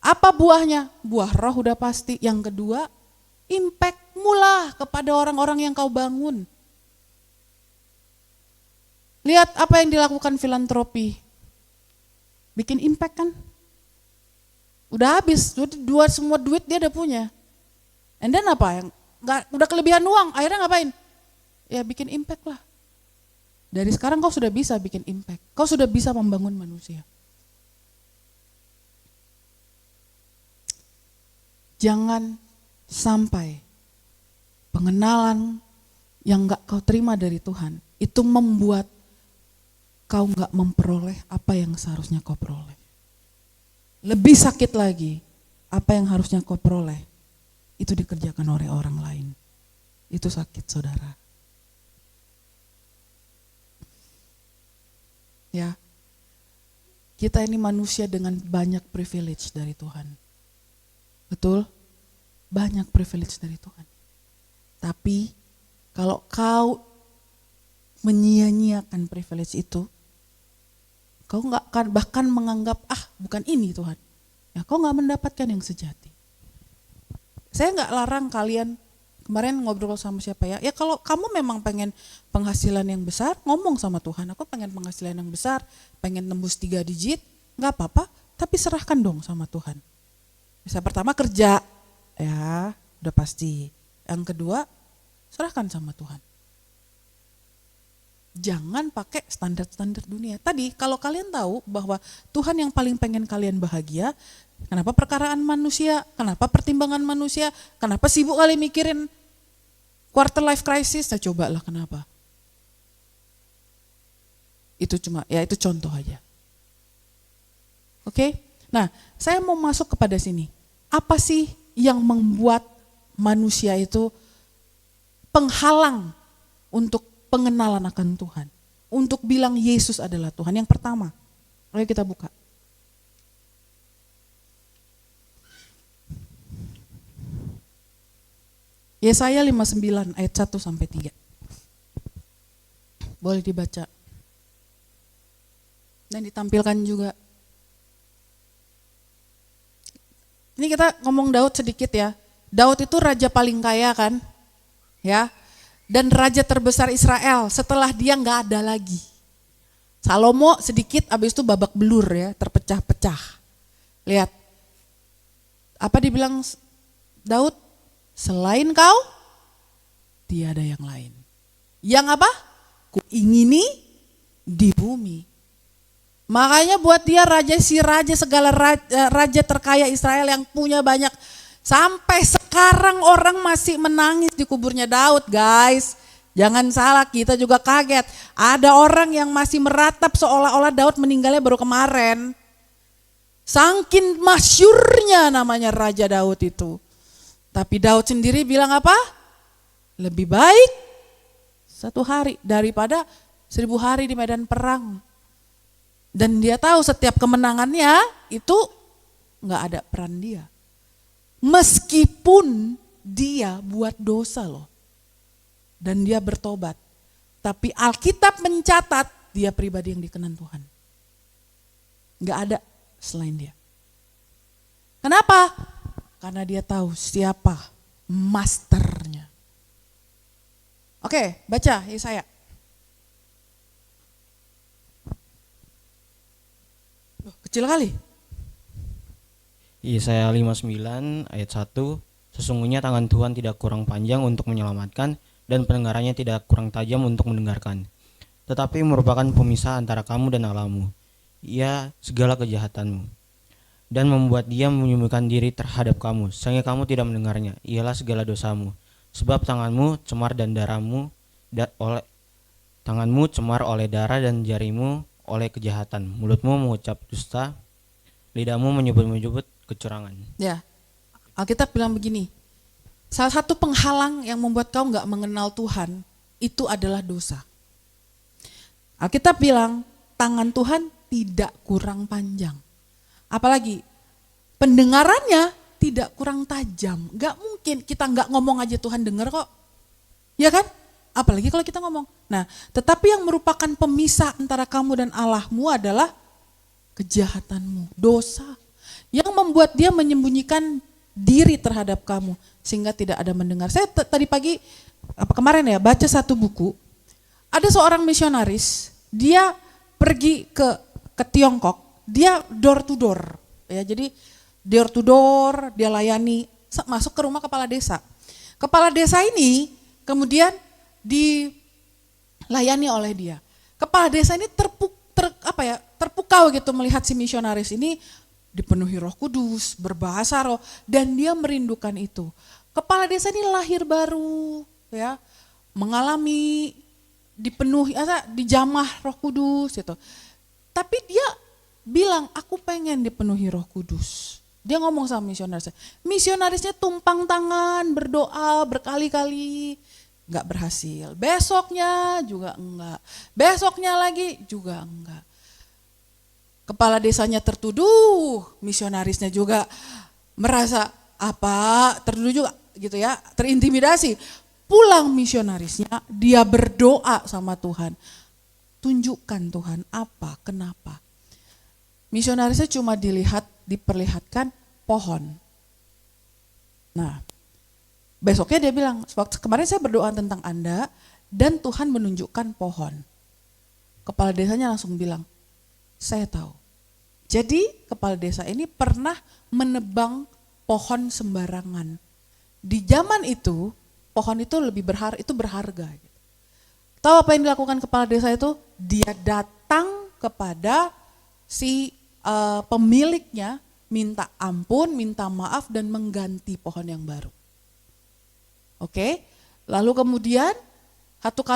Apa buahnya? Buah roh udah pasti. Yang kedua, impact mula kepada orang-orang yang kau bangun. Lihat apa yang dilakukan filantropi. Bikin impact kan? Udah habis, semua duit dia udah punya. And then apa? Yang udah kelebihan uang, akhirnya ngapain? Ya bikin impact lah. Dari sekarang kau sudah bisa bikin impact. Kau sudah bisa membangun manusia. Jangan sampai pengenalan yang gak kau terima dari Tuhan itu membuat kau gak memperoleh apa yang seharusnya kau peroleh. Lebih sakit lagi, apa yang harusnya kau peroleh itu dikerjakan oleh orang lain. Itu sakit, saudara. Ya, kita ini manusia dengan banyak privilege dari Tuhan. Betul? Banyak privilege dari Tuhan. Tapi kalau kau menyia-nyiakan privilege itu, kau nggak akan bahkan menganggap bukan ini Tuhan. Ya kau nggak mendapatkan yang sejati. Saya nggak larang kalian kemarin ngobrol sama siapa ya. Ya kalau kamu memang pengen penghasilan yang besar, ngomong sama Tuhan. Aku pengen penghasilan yang besar, pengen tembus 3 digit, nggak apa-apa. Tapi serahkan dong sama Tuhan. Bisa pertama kerja, ya udah pasti. Yang kedua, serahkan sama Tuhan. Jangan pakai standar-standar dunia. Tadi kalau kalian tahu bahwa Tuhan yang paling pengen kalian bahagia, kenapa perkaraan manusia, kenapa pertimbangan manusia, kenapa sibuk kali mikirin quarter life crisis, nah cobalah kenapa. Itu contoh aja. Oke? Nah, saya mau masuk kepada sini. Apa sih yang membuat manusia itu penghalang untuk pengenalan akan Tuhan? Untuk bilang Yesus adalah Tuhan. Yang pertama, ayo kita buka. Yesaya 59 ayat 1-3. Boleh dibaca. Dan ditampilkan juga. Ini kita ngomong Daud sedikit ya. Daud itu raja paling kaya kan? Ya. Dan raja terbesar Israel setelah dia nggak ada lagi. Salomo sedikit habis itu babak belur ya, terpecah-pecah. Lihat. Apa dibilang Daud? Selain kau, tiada yang lain. Yang apa? Kuingini di bumi. Makanya buat dia raja segala raja terkaya Israel yang punya banyak. Sampai sekarang orang masih menangis di kuburnya Daud, guys. Jangan salah, kita juga kaget. Ada orang yang masih meratap seolah-olah Daud meninggalnya baru kemarin. Saking masyurnya namanya Raja Daud itu. Tapi Daud sendiri bilang apa? Lebih baik 1 hari daripada 1000 hari di medan perang. Dan dia tahu setiap kemenangannya itu gak ada peran dia. Meskipun dia buat dosa loh. Dan dia bertobat. Tapi Alkitab mencatat dia pribadi yang dikenan Tuhan. Gak ada selain dia. Kenapa? Karena dia tahu siapa masternya. Oke, baca Yesaya. Kecil kali. Yesaya 59 ayat 1, sesungguhnya tangan Tuhan tidak kurang panjang untuk menyelamatkan dan pendengarannya tidak kurang tajam untuk mendengarkan. Tetapi merupakan pemisah antara kamu dan Allahmu. Ia segala kejahatanmu. Dan membuat dia menyembunyikan diri terhadap kamu, sehingga kamu tidak mendengarnya. Ialah segala dosamu. Sebab tanganmu cemar oleh darah dan jarimu oleh kejahatan. Mulutmu mengucap dusta, lidahmu menyebut-nyebut kecurangan. Ya, Alkitab bilang begini, salah satu penghalang yang membuat kau gak mengenal Tuhan, itu adalah dosa. Alkitab bilang, tangan Tuhan tidak kurang panjang. Apalagi, pendengarannya tidak kurang tajam. Gak mungkin kita gak ngomong aja Tuhan dengar kok. Ya kan? apalagi kalau kita ngomong. Nah, tetapi yang merupakan pemisah antara kamu dan Allahmu adalah kejahatanmu, dosa. Yang membuat dia menyembunyikan diri terhadap kamu sehingga tidak ada mendengar. Saya tadi pagi, kemarin ya, baca satu buku. Ada seorang misionaris, dia pergi ke Tiongkok, dia door to door. Ya, jadi door to door, dia layani, masuk ke rumah kepala desa. Kepala desa ini kemudian dilayani oleh dia. Kepala desa ini terpukau gitu melihat si misionaris ini dipenuhi Roh Kudus, berbahasa roh, dan dia merindukan itu. Kepala desa ini lahir baru, ya, mengalami dipenuhi, dijamah Roh Kudus gitu. Tapi dia bilang, aku pengen dipenuhi Roh Kudus. Dia ngomong sama misionarisnya tumpang tangan, berdoa berkali-kali, nggak berhasil. Besoknya juga enggak, besoknya lagi juga enggak. Kepala desanya tertuduh, misionarisnya juga merasa tertuduh juga gitu ya, terintimidasi. Pulang misionarisnya, dia berdoa sama Tuhan. Tunjukkan Tuhan apa, kenapa. Misionarisnya cuma diperlihatkan pohon. Nah, besoknya dia bilang, kemarin saya berdoa tentang Anda dan Tuhan menunjukkan pohon. Kepala desanya langsung bilang, saya tahu. Jadi kepala desa ini pernah menebang pohon sembarangan. Di zaman itu, pohon itu berharga. Tahu apa yang dilakukan kepala desa itu? Dia datang kepada si pemiliknya, minta ampun, minta maaf, dan mengganti pohon yang baru. Oke, lalu kemudian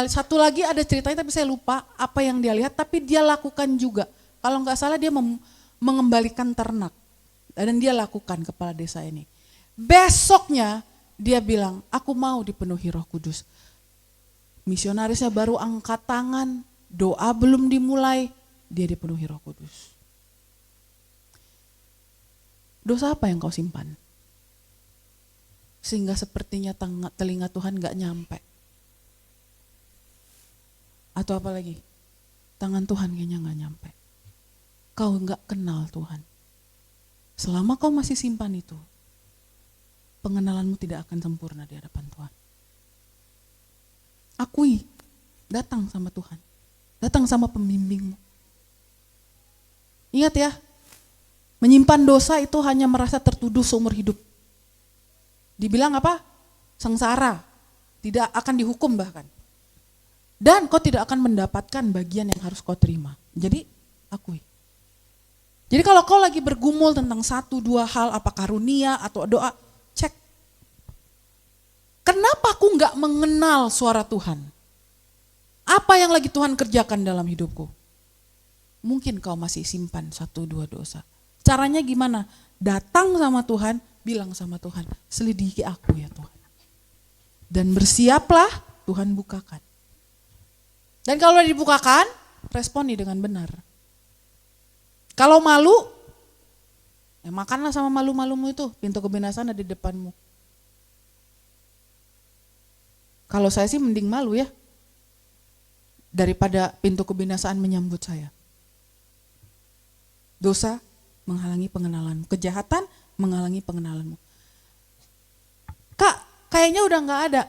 satu lagi ada ceritanya tapi saya lupa apa yang dia lihat, tapi dia lakukan juga. Kalau nggak salah dia mengembalikan ternak dan dia lakukan kepala desa ini. Besoknya dia bilang, aku mau dipenuhi Roh Kudus. Misionarisnya baru angkat tangan, doa belum dimulai, dia dipenuhi Roh Kudus. Dosa apa yang kau simpan? Sehingga sepertinya telinga Tuhan gak nyampe. Atau apa lagi? Tangan Tuhan kayaknya gak nyampe. Kau gak kenal Tuhan. Selama kau masih simpan itu, pengenalanmu tidak akan sempurna di hadapan Tuhan. Akui, datang sama Tuhan. Datang sama pembimbingmu. Ingat ya, menyimpan dosa itu hanya merasa tertuduh seumur hidup. Dibilang apa? Sengsara, tidak akan dihukum bahkan. Dan kau tidak akan mendapatkan bagian yang harus kau terima. Jadi, akui. Jadi kalau kau lagi bergumul tentang 1-2 hal, apa karunia atau doa, cek. Kenapa aku nggak mengenal suara Tuhan? Apa yang lagi Tuhan kerjakan dalam hidupku? Mungkin kau masih simpan 1-2 dosa. Caranya gimana? Datang sama Tuhan, bilang sama Tuhan, selidiki aku ya Tuhan. Dan bersiaplah, Tuhan bukakan. Dan kalau udah dibukakan, responi dengan benar. Kalau malu, ya makanlah sama malu-malumu itu, pintu kebinasaan ada di depanmu. Kalau saya sih mending malu ya, daripada pintu kebinasaan menyambut saya. Dosa menghalangi pengenalanmu, kejahatan menghalangi pengenalanmu. Kak, kayaknya udah gak ada.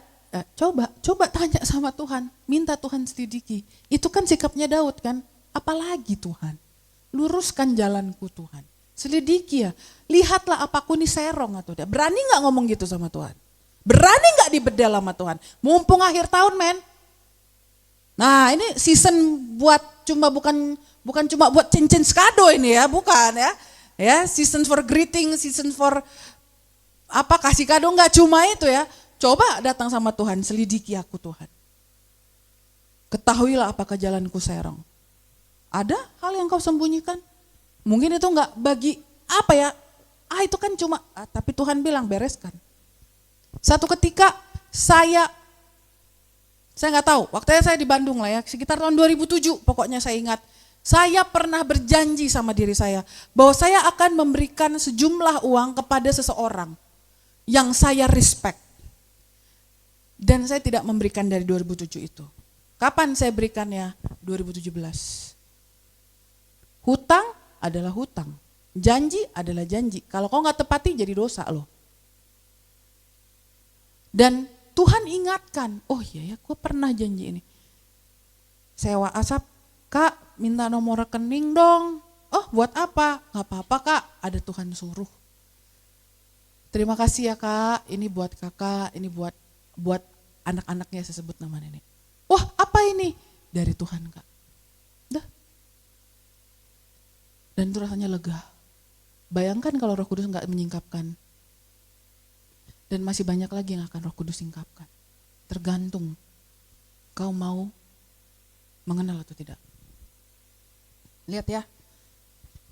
Coba tanya sama Tuhan, minta Tuhan selidiki. Itu kan sikapnya Daud kan, apalagi Tuhan. Luruskan jalanku Tuhan, selidiki ya, lihatlah apaku ini serong atau tidak. Berani gak ngomong gitu sama Tuhan? Berani gak dibedel sama Tuhan? Mumpung akhir tahun men. Nah ini season buat bukan cuma buat cincin kado ini ya, bukan ya. Ya, season for greeting, season for kasih kado, gak cuma itu ya. Coba datang sama Tuhan, selidiki aku Tuhan. Ketahuilah apakah jalanku serong. Ada hal yang kau sembunyikan? Mungkin itu enggak bagi itu kan cuma, tapi Tuhan bilang bereskan. Satu ketika saya nggak tahu, waktu saya di Bandung lah ya, sekitar tahun 2007 pokoknya saya ingat. Saya pernah berjanji sama diri saya bahwa saya akan memberikan sejumlah uang kepada seseorang yang saya respect. Dan saya tidak memberikan dari 2007 itu. Kapan saya berikannya? 2017. Hutang adalah hutang. Janji adalah janji. Kalau kau nggak tepati jadi dosa loh. Dan Tuhan ingatkan, oh iya ya, gue pernah janji ini. Sewa asap, Kak minta nomor rekening dong. Oh buat apa? Gak apa-apa Kak, ada Tuhan suruh. Terima kasih ya Kak, ini buat kakak, ini buat anak-anaknya, saya sebut nama nenek. Wah apa ini? Dari Tuhan Kak. Dah. Dan itu rasanya lega. Bayangkan kalau Roh Kudus gak menyingkapkan. Dan masih banyak lagi yang akan Roh Kudus singkapkan. Tergantung kau mau mengenal atau tidak. Lihat ya.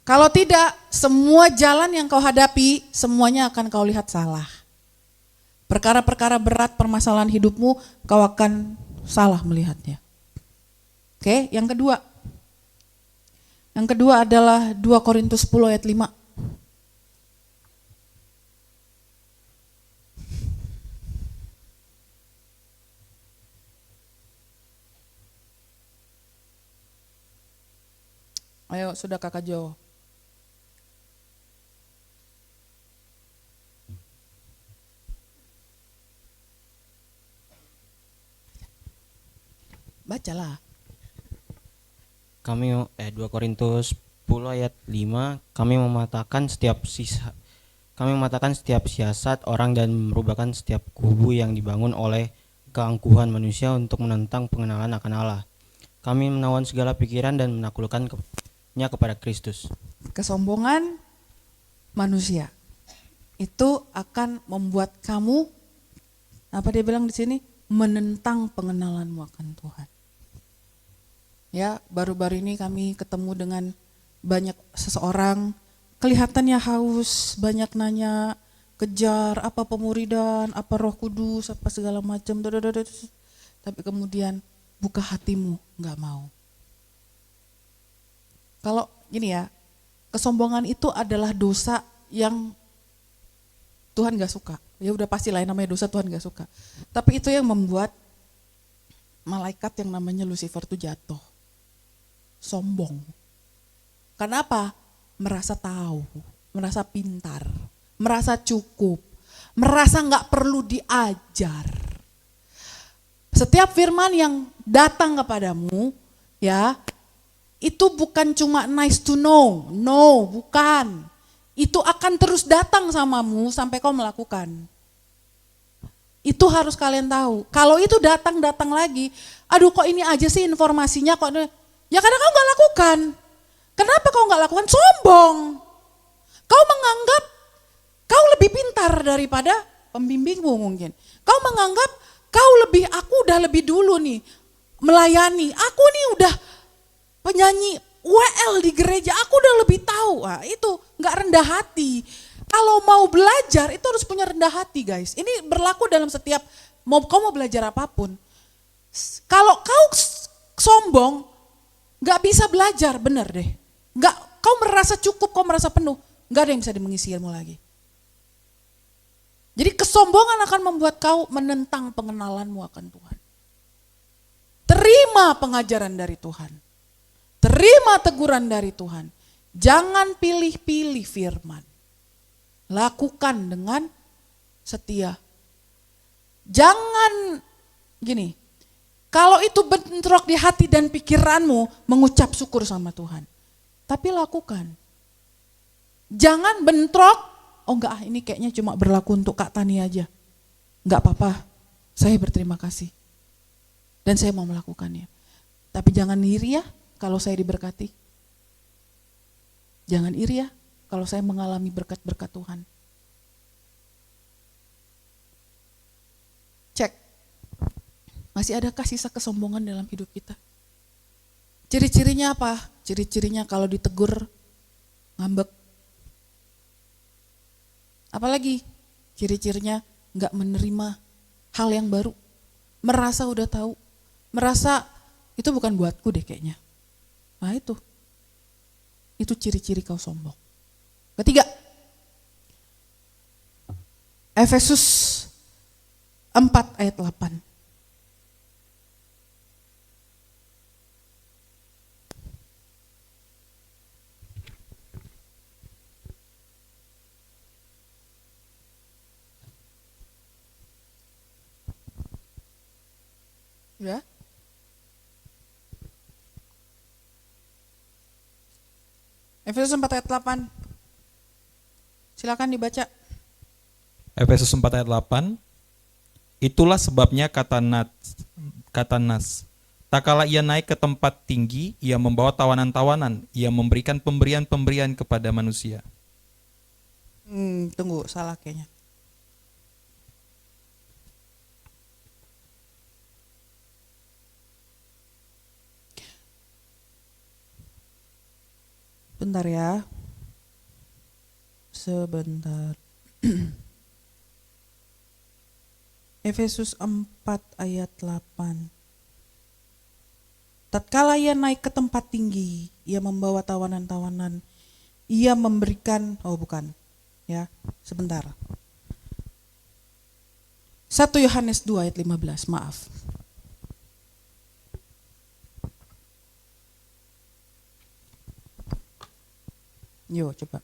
Kalau tidak, semua jalan yang kau hadapi, semuanya akan kau lihat salah. Perkara-perkara berat permasalahan hidupmu, kau akan salah melihatnya. Oke, yang kedua. Yang kedua adalah 2 Korintus 10 ayat 5. Ayo, sudah Kakak Jo. Bacalah. 2 Korintus 10 ayat 5, kami mematahkan setiap siasat orang dan merubahkan setiap kubu yang dibangun oleh keangkuhan manusia untuk menentang pengenalan akan Allah. Kami menawan segala pikiran dan menaklukkannya kepada Kristus. Kesombongan manusia itu akan membuat kamu, apa dia bilang di sini, menentang pengenalanmu akan Tuhan. Ya, baru-baru ini kami ketemu dengan banyak seseorang, kelihatannya haus, banyak nanya, kejar apa pemuridan, apa Roh Kudus, apa segala macam, tapi kemudian buka hatimu, nggak mau. Kalau gini ya, kesombongan itu adalah dosa yang Tuhan gak suka. Ya udah pastilah namanya dosa, Tuhan gak suka. Tapi itu yang membuat malaikat yang namanya Lucifer itu jatuh. Sombong. Kenapa? Merasa tahu, merasa pintar, merasa cukup, merasa gak perlu diajar. Setiap firman yang datang kepadamu, ya, itu bukan cuma nice to know, no, bukan. Itu akan terus datang samamu sampai kau melakukan. Itu harus kalian tahu. Kalau itu datang lagi, aduh kok ini aja sih informasinya kok. Ya karena kau gak lakukan. Kenapa kau gak lakukan? Sombong. Kau menganggap kau lebih pintar daripada pembimbingmu mungkin. Kau menganggap aku udah lebih dulu nih melayani. Aku nih udah penyanyi WL di gereja, aku udah lebih tahu. Nah, itu gak rendah hati. Kalau mau belajar itu harus punya rendah hati guys. Ini berlaku dalam setiap, kau mau belajar apapun. Kalau kau sombong, gak bisa belajar, bener deh. Kau merasa cukup, kau merasa penuh, gak ada yang bisa mengisi ilmu lagi. Jadi kesombongan akan membuat kau menentang pengenalanmu akan Tuhan. Terima pengajaran dari Tuhan. Terima teguran dari Tuhan. Jangan pilih-pilih firman. Lakukan dengan setia. Jangan gini, kalau itu bentrok di hati dan pikiranmu, mengucap syukur sama Tuhan. Tapi lakukan. Jangan bentrok, oh enggak ini kayaknya cuma berlaku untuk Kak Tani aja. Enggak apa-apa, saya berterima kasih. Dan saya mau melakukannya. Tapi jangan iri ya kalau saya diberkati. Jangan iri ya kalau saya mengalami berkat-berkat Tuhan. Cek, masih adakah sisa kesombongan dalam hidup kita? Ciri-cirinya apa? Ciri-cirinya kalau ditegur, ngambek. Apalagi ciri-cirinya gak menerima hal yang baru. Merasa udah tahu, merasa itu bukan buatku deh kayaknya. Nah itu ciri-ciri kau sombong. Ketiga, Efesus 4 ayat 8. Ya. Efesus 4 ayat 8. Silakan dibaca. Efesus 4 ayat 8. Itulah sebabnya kata Nas. Tak kala ia naik ke tempat tinggi, ia membawa tawanan-tawanan, ia memberikan pemberian-pemberian kepada manusia. Tunggu, salah kayaknya. Bentar ya. Sebentar. Efesus 4 ayat 8. Tatkala ia naik ke tempat tinggi, ia membawa tawanan-tawanan, ia memberikan, ya, sebentar. 1 Yohanes 2 ayat 15, maaf. Yo, coba.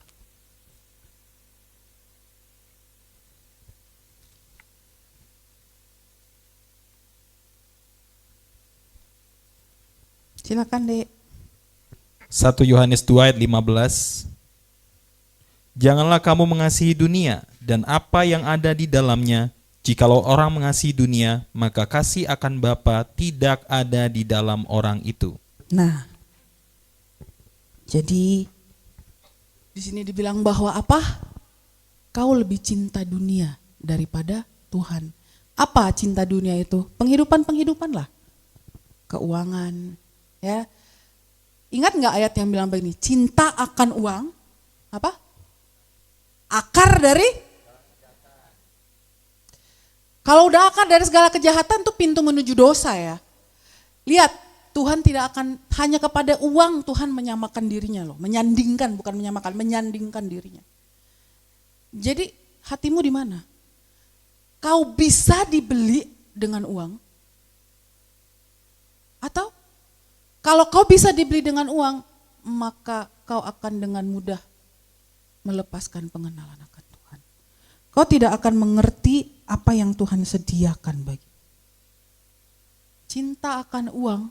Silakan, Dek. 1 Yohanes 2 ayat 15. Janganlah kamu mengasihi dunia dan apa yang ada di dalamnya. Jikalau orang mengasihi dunia, maka kasih akan Bapa tidak ada di dalam orang itu. Nah, jadi di sini dibilang bahwa apa? Kau lebih cinta dunia daripada Tuhan. Apa cinta dunia itu? Penghidupan lah. Keuangan, ya. Ingat nggak ayat yang bilang begini? Cinta akan uang, apa? Akar dari? Kalau udah akar dari segala kejahatan tuh pintu menuju dosa ya. Lihat, Tuhan tidak akan hanya kepada uang Tuhan menyamakan dirinya loh. Menyandingkan, bukan menyamakan, menyandingkan dirinya. Jadi hatimu di mana? Kau bisa dibeli dengan uang? Atau kalau kau bisa dibeli dengan uang, maka kau akan dengan mudah melepaskan pengenalan akan Tuhan. Kau tidak akan mengerti apa yang Tuhan sediakan bagi. Cinta akan uang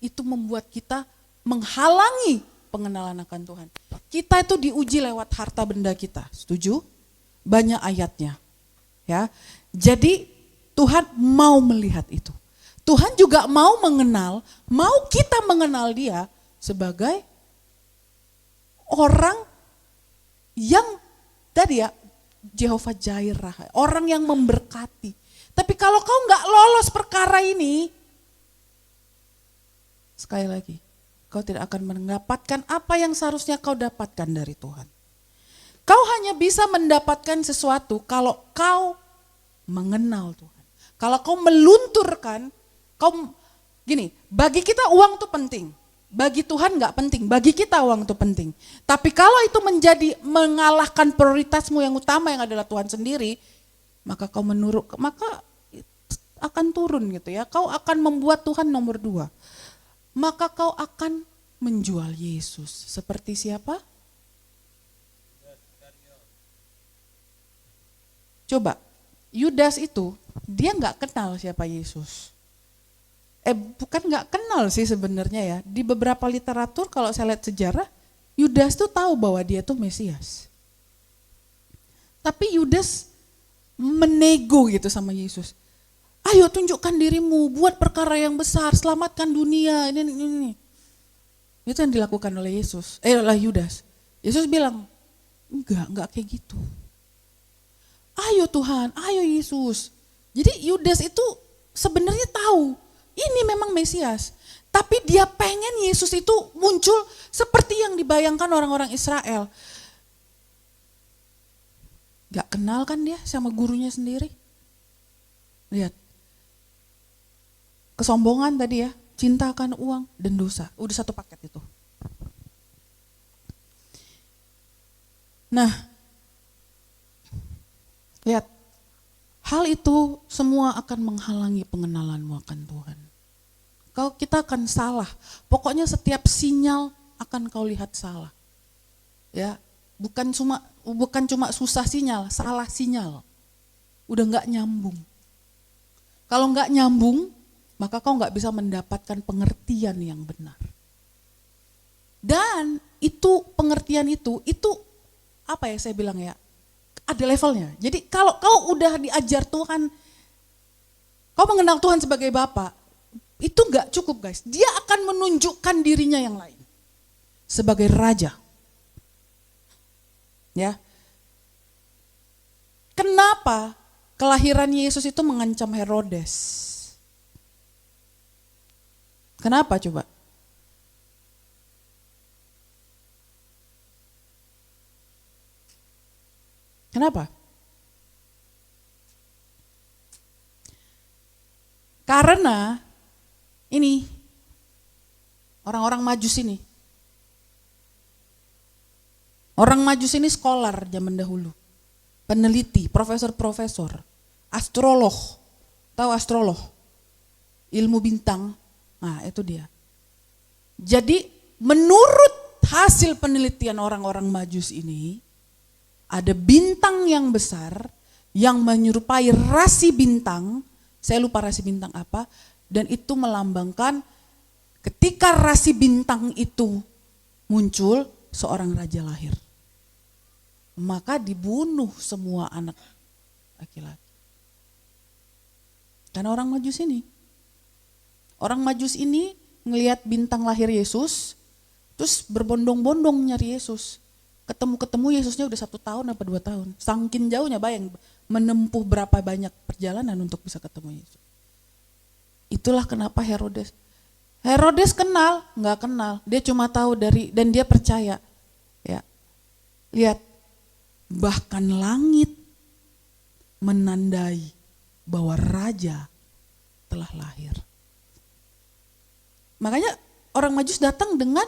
itu membuat kita menghalangi pengenalan akan Tuhan. Kita itu diuji lewat harta benda kita, setuju? Banyak ayatnya. Ya. Jadi Tuhan mau melihat itu. Tuhan juga mau mengenal, mau kita mengenal Dia sebagai orang yang tadi ya, Jehovah Jireh, orang yang memberkati. Tapi kalau kau nggak lolos perkara ini, sekali lagi, kau tidak akan mendapatkan apa yang seharusnya kau dapatkan dari Tuhan. Kau hanya bisa mendapatkan sesuatu kalau kau mengenal Tuhan. Kalau kau melunturkan, gini, bagi kita uang itu penting. Bagi Tuhan nggak penting, bagi kita uang itu penting. Tapi kalau itu menjadi mengalahkan prioritasmu yang utama yang adalah Tuhan sendiri, maka kau maka akan turun gitu ya. Kau akan membuat Tuhan nomor 2. Maka kau akan menjual Yesus. Seperti siapa? Coba, Yudas itu dia nggak kenal siapa Yesus. Bukan nggak kenal sih sebenarnya ya. Di beberapa literatur kalau saya lihat sejarah, Yudas tuh tahu bahwa dia tuh Mesias. Tapi Yudas menego gitu sama Yesus. Ayo tunjukkan dirimu, buat perkara yang besar, selamatkan dunia, ini. Itu yang dilakukan oleh oleh Yudas. Yesus bilang, enggak kayak gitu. Ayo Tuhan, ayo Yesus. Jadi Yudas itu sebenarnya tahu, ini memang Mesias. Tapi dia pengen Yesus itu muncul seperti yang dibayangkan orang-orang Israel. Gak kenal kan dia sama gurunya sendiri. Lihat. Kesombongan tadi ya, cinta akan uang dan dosa. Udah satu paket itu. Nah, lihat. hal itu semua akan menghalangi pengenalanmu akan Tuhan. Kita akan salah. Pokoknya setiap sinyal akan kau lihat salah. Ya, bukan cuma susah sinyal, salah sinyal. Udah nggak nyambung. Kalau nggak nyambung, maka kau nggak bisa mendapatkan pengertian yang benar. Dan itu pengertian itu apa ya saya bilang ya, ada levelnya. Jadi kalau kau udah diajar Tuhan, kau mengenal Tuhan sebagai Bapa, itu nggak cukup guys. Dia akan menunjukkan dirinya yang lain sebagai Raja. Ya, kenapa kelahiran Yesus itu mengancam Herodes? Kenapa coba? Kenapa? Karena ini orang-orang Majus ini. Orang Majus ini skolar zaman dahulu. Peneliti, profesor-profesor, astrolog. Tahu astrolog? Ilmu bintang. Nah, itu dia. Jadi menurut hasil penelitian orang-orang Majus ini, ada bintang yang besar yang menyerupai rasi bintang, saya lupa rasi bintang apa, dan itu melambangkan ketika rasi bintang itu muncul, seorang raja lahir. Maka dibunuh semua anak laki-laki. Karena orang Majus ini. Orang Majus ini ngelihat bintang lahir Yesus, terus berbondong-bondong nyari Yesus. Ketemu Yesusnya udah 1 tahun apa 2 tahun. Saking jauhnya, bayang menempuh berapa banyak perjalanan untuk bisa ketemu Yesus. Itulah kenapa Herodes kenal, nggak kenal. Dia cuma tahu dan dia percaya. Ya, lihat, bahkan langit menandai bahwa raja telah lahir. Makanya orang Majus datang dengan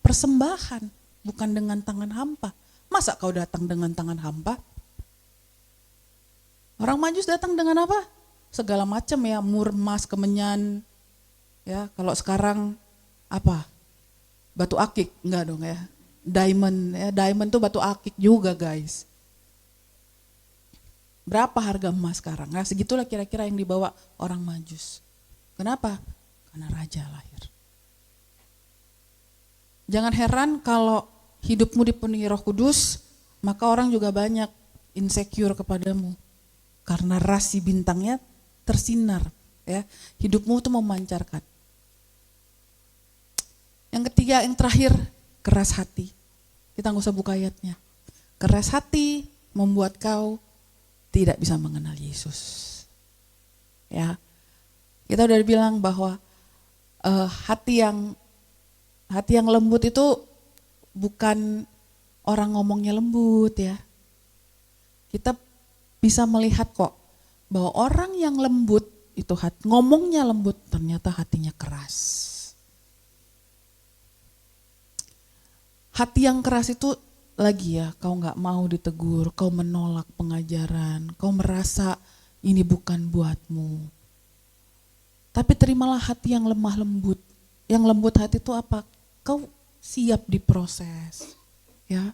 persembahan, bukan dengan tangan hampa. Masa kau datang dengan tangan hampa? Orang Majus datang dengan apa? Segala macam ya, mur, emas, kemenyan. Ya, kalau sekarang apa? Batu akik, enggak dong ya. Diamond, ya, diamond tuh batu akik juga guys. Berapa harga emas sekarang? Nah, segitulah kira-kira yang dibawa orang Majus. Kenapa? Karena raja lahir. Jangan heran kalau hidupmu dipenuhi Roh Kudus, maka orang juga banyak insecure kepadamu. Karena rasi bintangnya tersinar, ya. Hidupmu tuh memancarkan. Yang ketiga, yang terakhir, keras hati. Kita nggak usah buka ayatnya. Keras hati membuat kau tidak bisa mengenal Yesus. Ya, kita udah bilang bahwa hati yang lembut itu bukan orang ngomongnya lembut ya. Kita bisa melihat kok bahwa orang yang lembut itu ngomongnya lembut, ternyata hatinya keras. Hati yang keras itu lagi ya, kau gak mau ditegur, kau menolak pengajaran, kau merasa ini bukan buatmu. Tapi terimalah hati yang lemah lembut. Yang lembut hati itu apa? Kau siap diproses. Ya.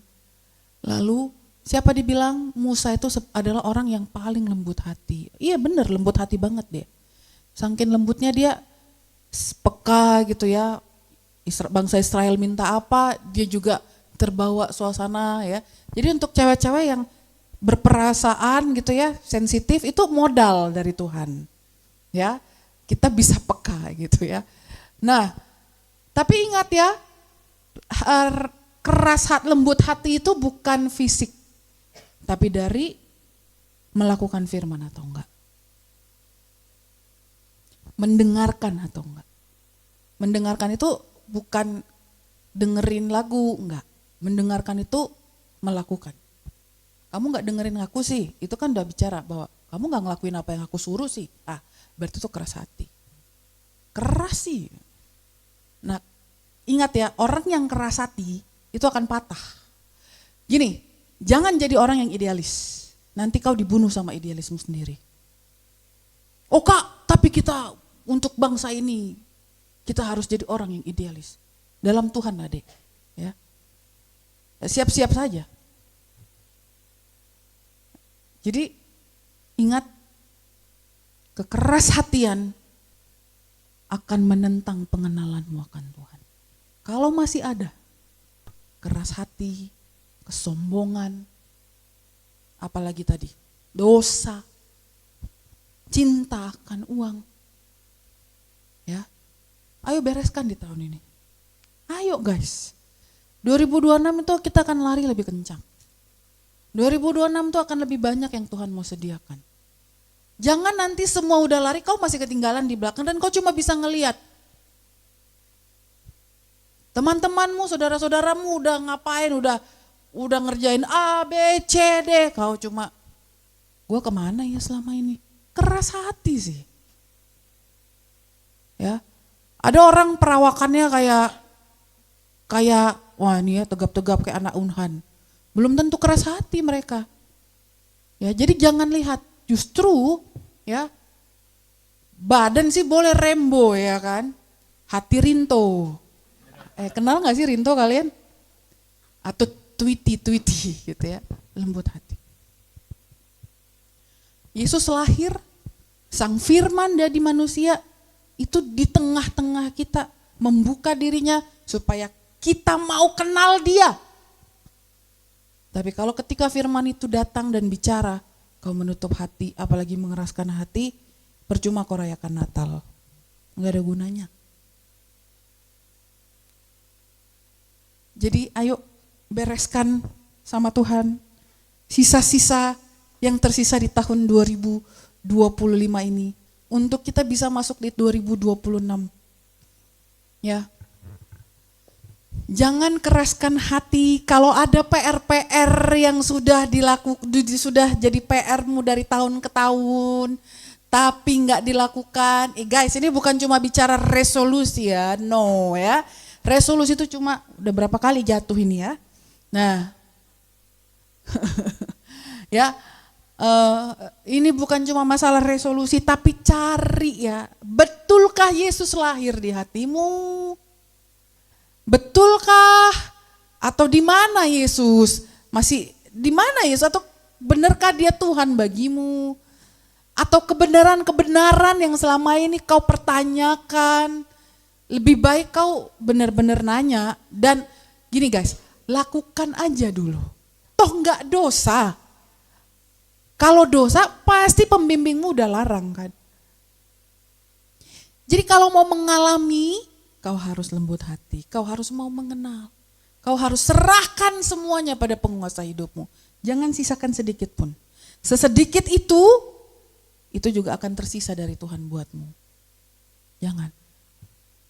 Lalu siapa dibilang Musa itu adalah orang yang paling lembut hati? Iya benar, lembut hati banget deh. Saking lembutnya dia peka gitu ya. Bangsa Israel minta apa, dia juga terbawa suasana ya. Jadi untuk cewek-cewek yang berperasaan gitu ya, sensitif, itu modal dari Tuhan. Ya, kita bisa peka gitu ya. Nah, tapi ingat ya, lembut hati itu bukan fisik, tapi dari melakukan firman atau enggak. Mendengarkan atau enggak. Mendengarkan itu bukan dengerin lagu, enggak. Mendengarkan itu melakukan. Kamu enggak dengerin aku sih, itu kan udah bicara bahwa kamu enggak ngelakuin apa yang aku suruh sih. Berarti itu keras hati. Keras sih. Nah, ingat ya, orang yang keras hati itu akan patah. Gini, jangan jadi orang yang idealis. Nanti kau dibunuh sama idealismu sendiri. Oh Kak, tapi kita untuk bangsa ini, kita harus jadi orang yang idealis. Dalam Tuhan adik, ya. Siap-siap saja. Jadi ingat, kekeras hatian akan menentang pengenalanmu akan Tuhan. Kalau masih ada keras hati, kesombongan, apalagi tadi, dosa, cinta akan uang. Ya. Ayo bereskan di tahun ini. Ayo guys. 2026 itu kita akan lari lebih kencang. 2026 itu akan lebih banyak yang Tuhan mau sediakan. Jangan nanti semua udah lari, kau masih ketinggalan di belakang dan kau cuma bisa ngelihat. Teman-temanmu, saudara-saudaramu udah ngapain, udah ngerjain A, B, C, D. Kau cuma, gue kemana ya selama ini? Keras hati sih. Ya, ada orang perawakannya kayak wah ini ya tegap-tegap kayak anak Unhan. Belum tentu keras hati mereka. Ya, jadi jangan lihat, justru ya badan sih boleh Rembo ya kan, hati Rinto. Kenal nggak sih Rinto kalian? Atau Tweety gitu ya, lembut hati. Yesus lahir, Sang Firman jadi manusia, itu di tengah-tengah kita, membuka dirinya supaya kita mau kenal Dia. Tapi kalau ketika firman itu datang dan bicara, kau menutup hati, apalagi mengeraskan hati, percuma kau rayakan Natal. Enggak ada gunanya. Jadi ayo bereskan sama Tuhan sisa-sisa yang tersisa di tahun 2025 ini. Untuk kita bisa masuk di 2026. Ya. Jangan keraskan hati kalau ada PR-PR yang sudah jadi PR-mu dari tahun ke tahun, tapi nggak dilakukan. Guys, ini bukan cuma bicara resolusi ya, no ya. Resolusi itu cuma udah berapa kali jatuh ini ya. Nah, ya ini bukan cuma masalah resolusi, tapi cari ya, betulkah Yesus lahir di hatimu? Betulkah? Atau di mana Yesus? Masih di mana Yesus? Atau benarkah Dia Tuhan bagimu? Atau kebenaran-kebenaran yang selama ini kau pertanyakan? Lebih baik kau benar-benar nanya dan gini guys, lakukan aja dulu. Toh enggak dosa. Kalau dosa pasti pembimbingmu udah larang kan. Jadi kalau mau mengalami, kau harus lembut hati, kau harus mau mengenal, kau harus serahkan semuanya pada penguasa hidupmu. Jangan sisakan sedikit pun. Sesedikit itu juga akan tersisa dari Tuhan buatmu. Jangan.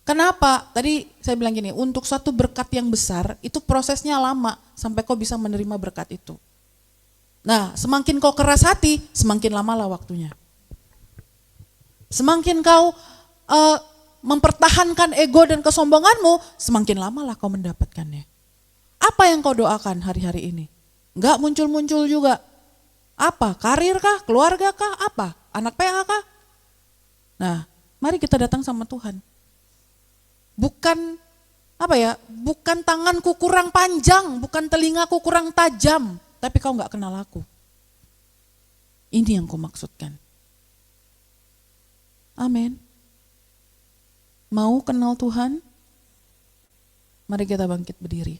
Kenapa? Tadi saya bilang gini, untuk suatu berkat yang besar, itu prosesnya lama sampai kau bisa menerima berkat itu. Nah, semakin kau keras hati, semakin lamalah waktunya. Semakin kau mempertahankan ego dan kesombonganmu, semakin lamalah kau mendapatkannya. Apa yang kau doakan hari-hari ini? Enggak muncul-muncul juga. Apa? Karir kah? Keluarga kah? Apa? Anak PH kah? Nah, mari kita datang sama Tuhan. Bukan bukan tanganku kurang panjang, bukan telingaku kurang tajam, tapi kau enggak kenal aku. Ini yang ku maksudkan. Amin. Mau kenal Tuhan? Mari kita bangkit berdiri.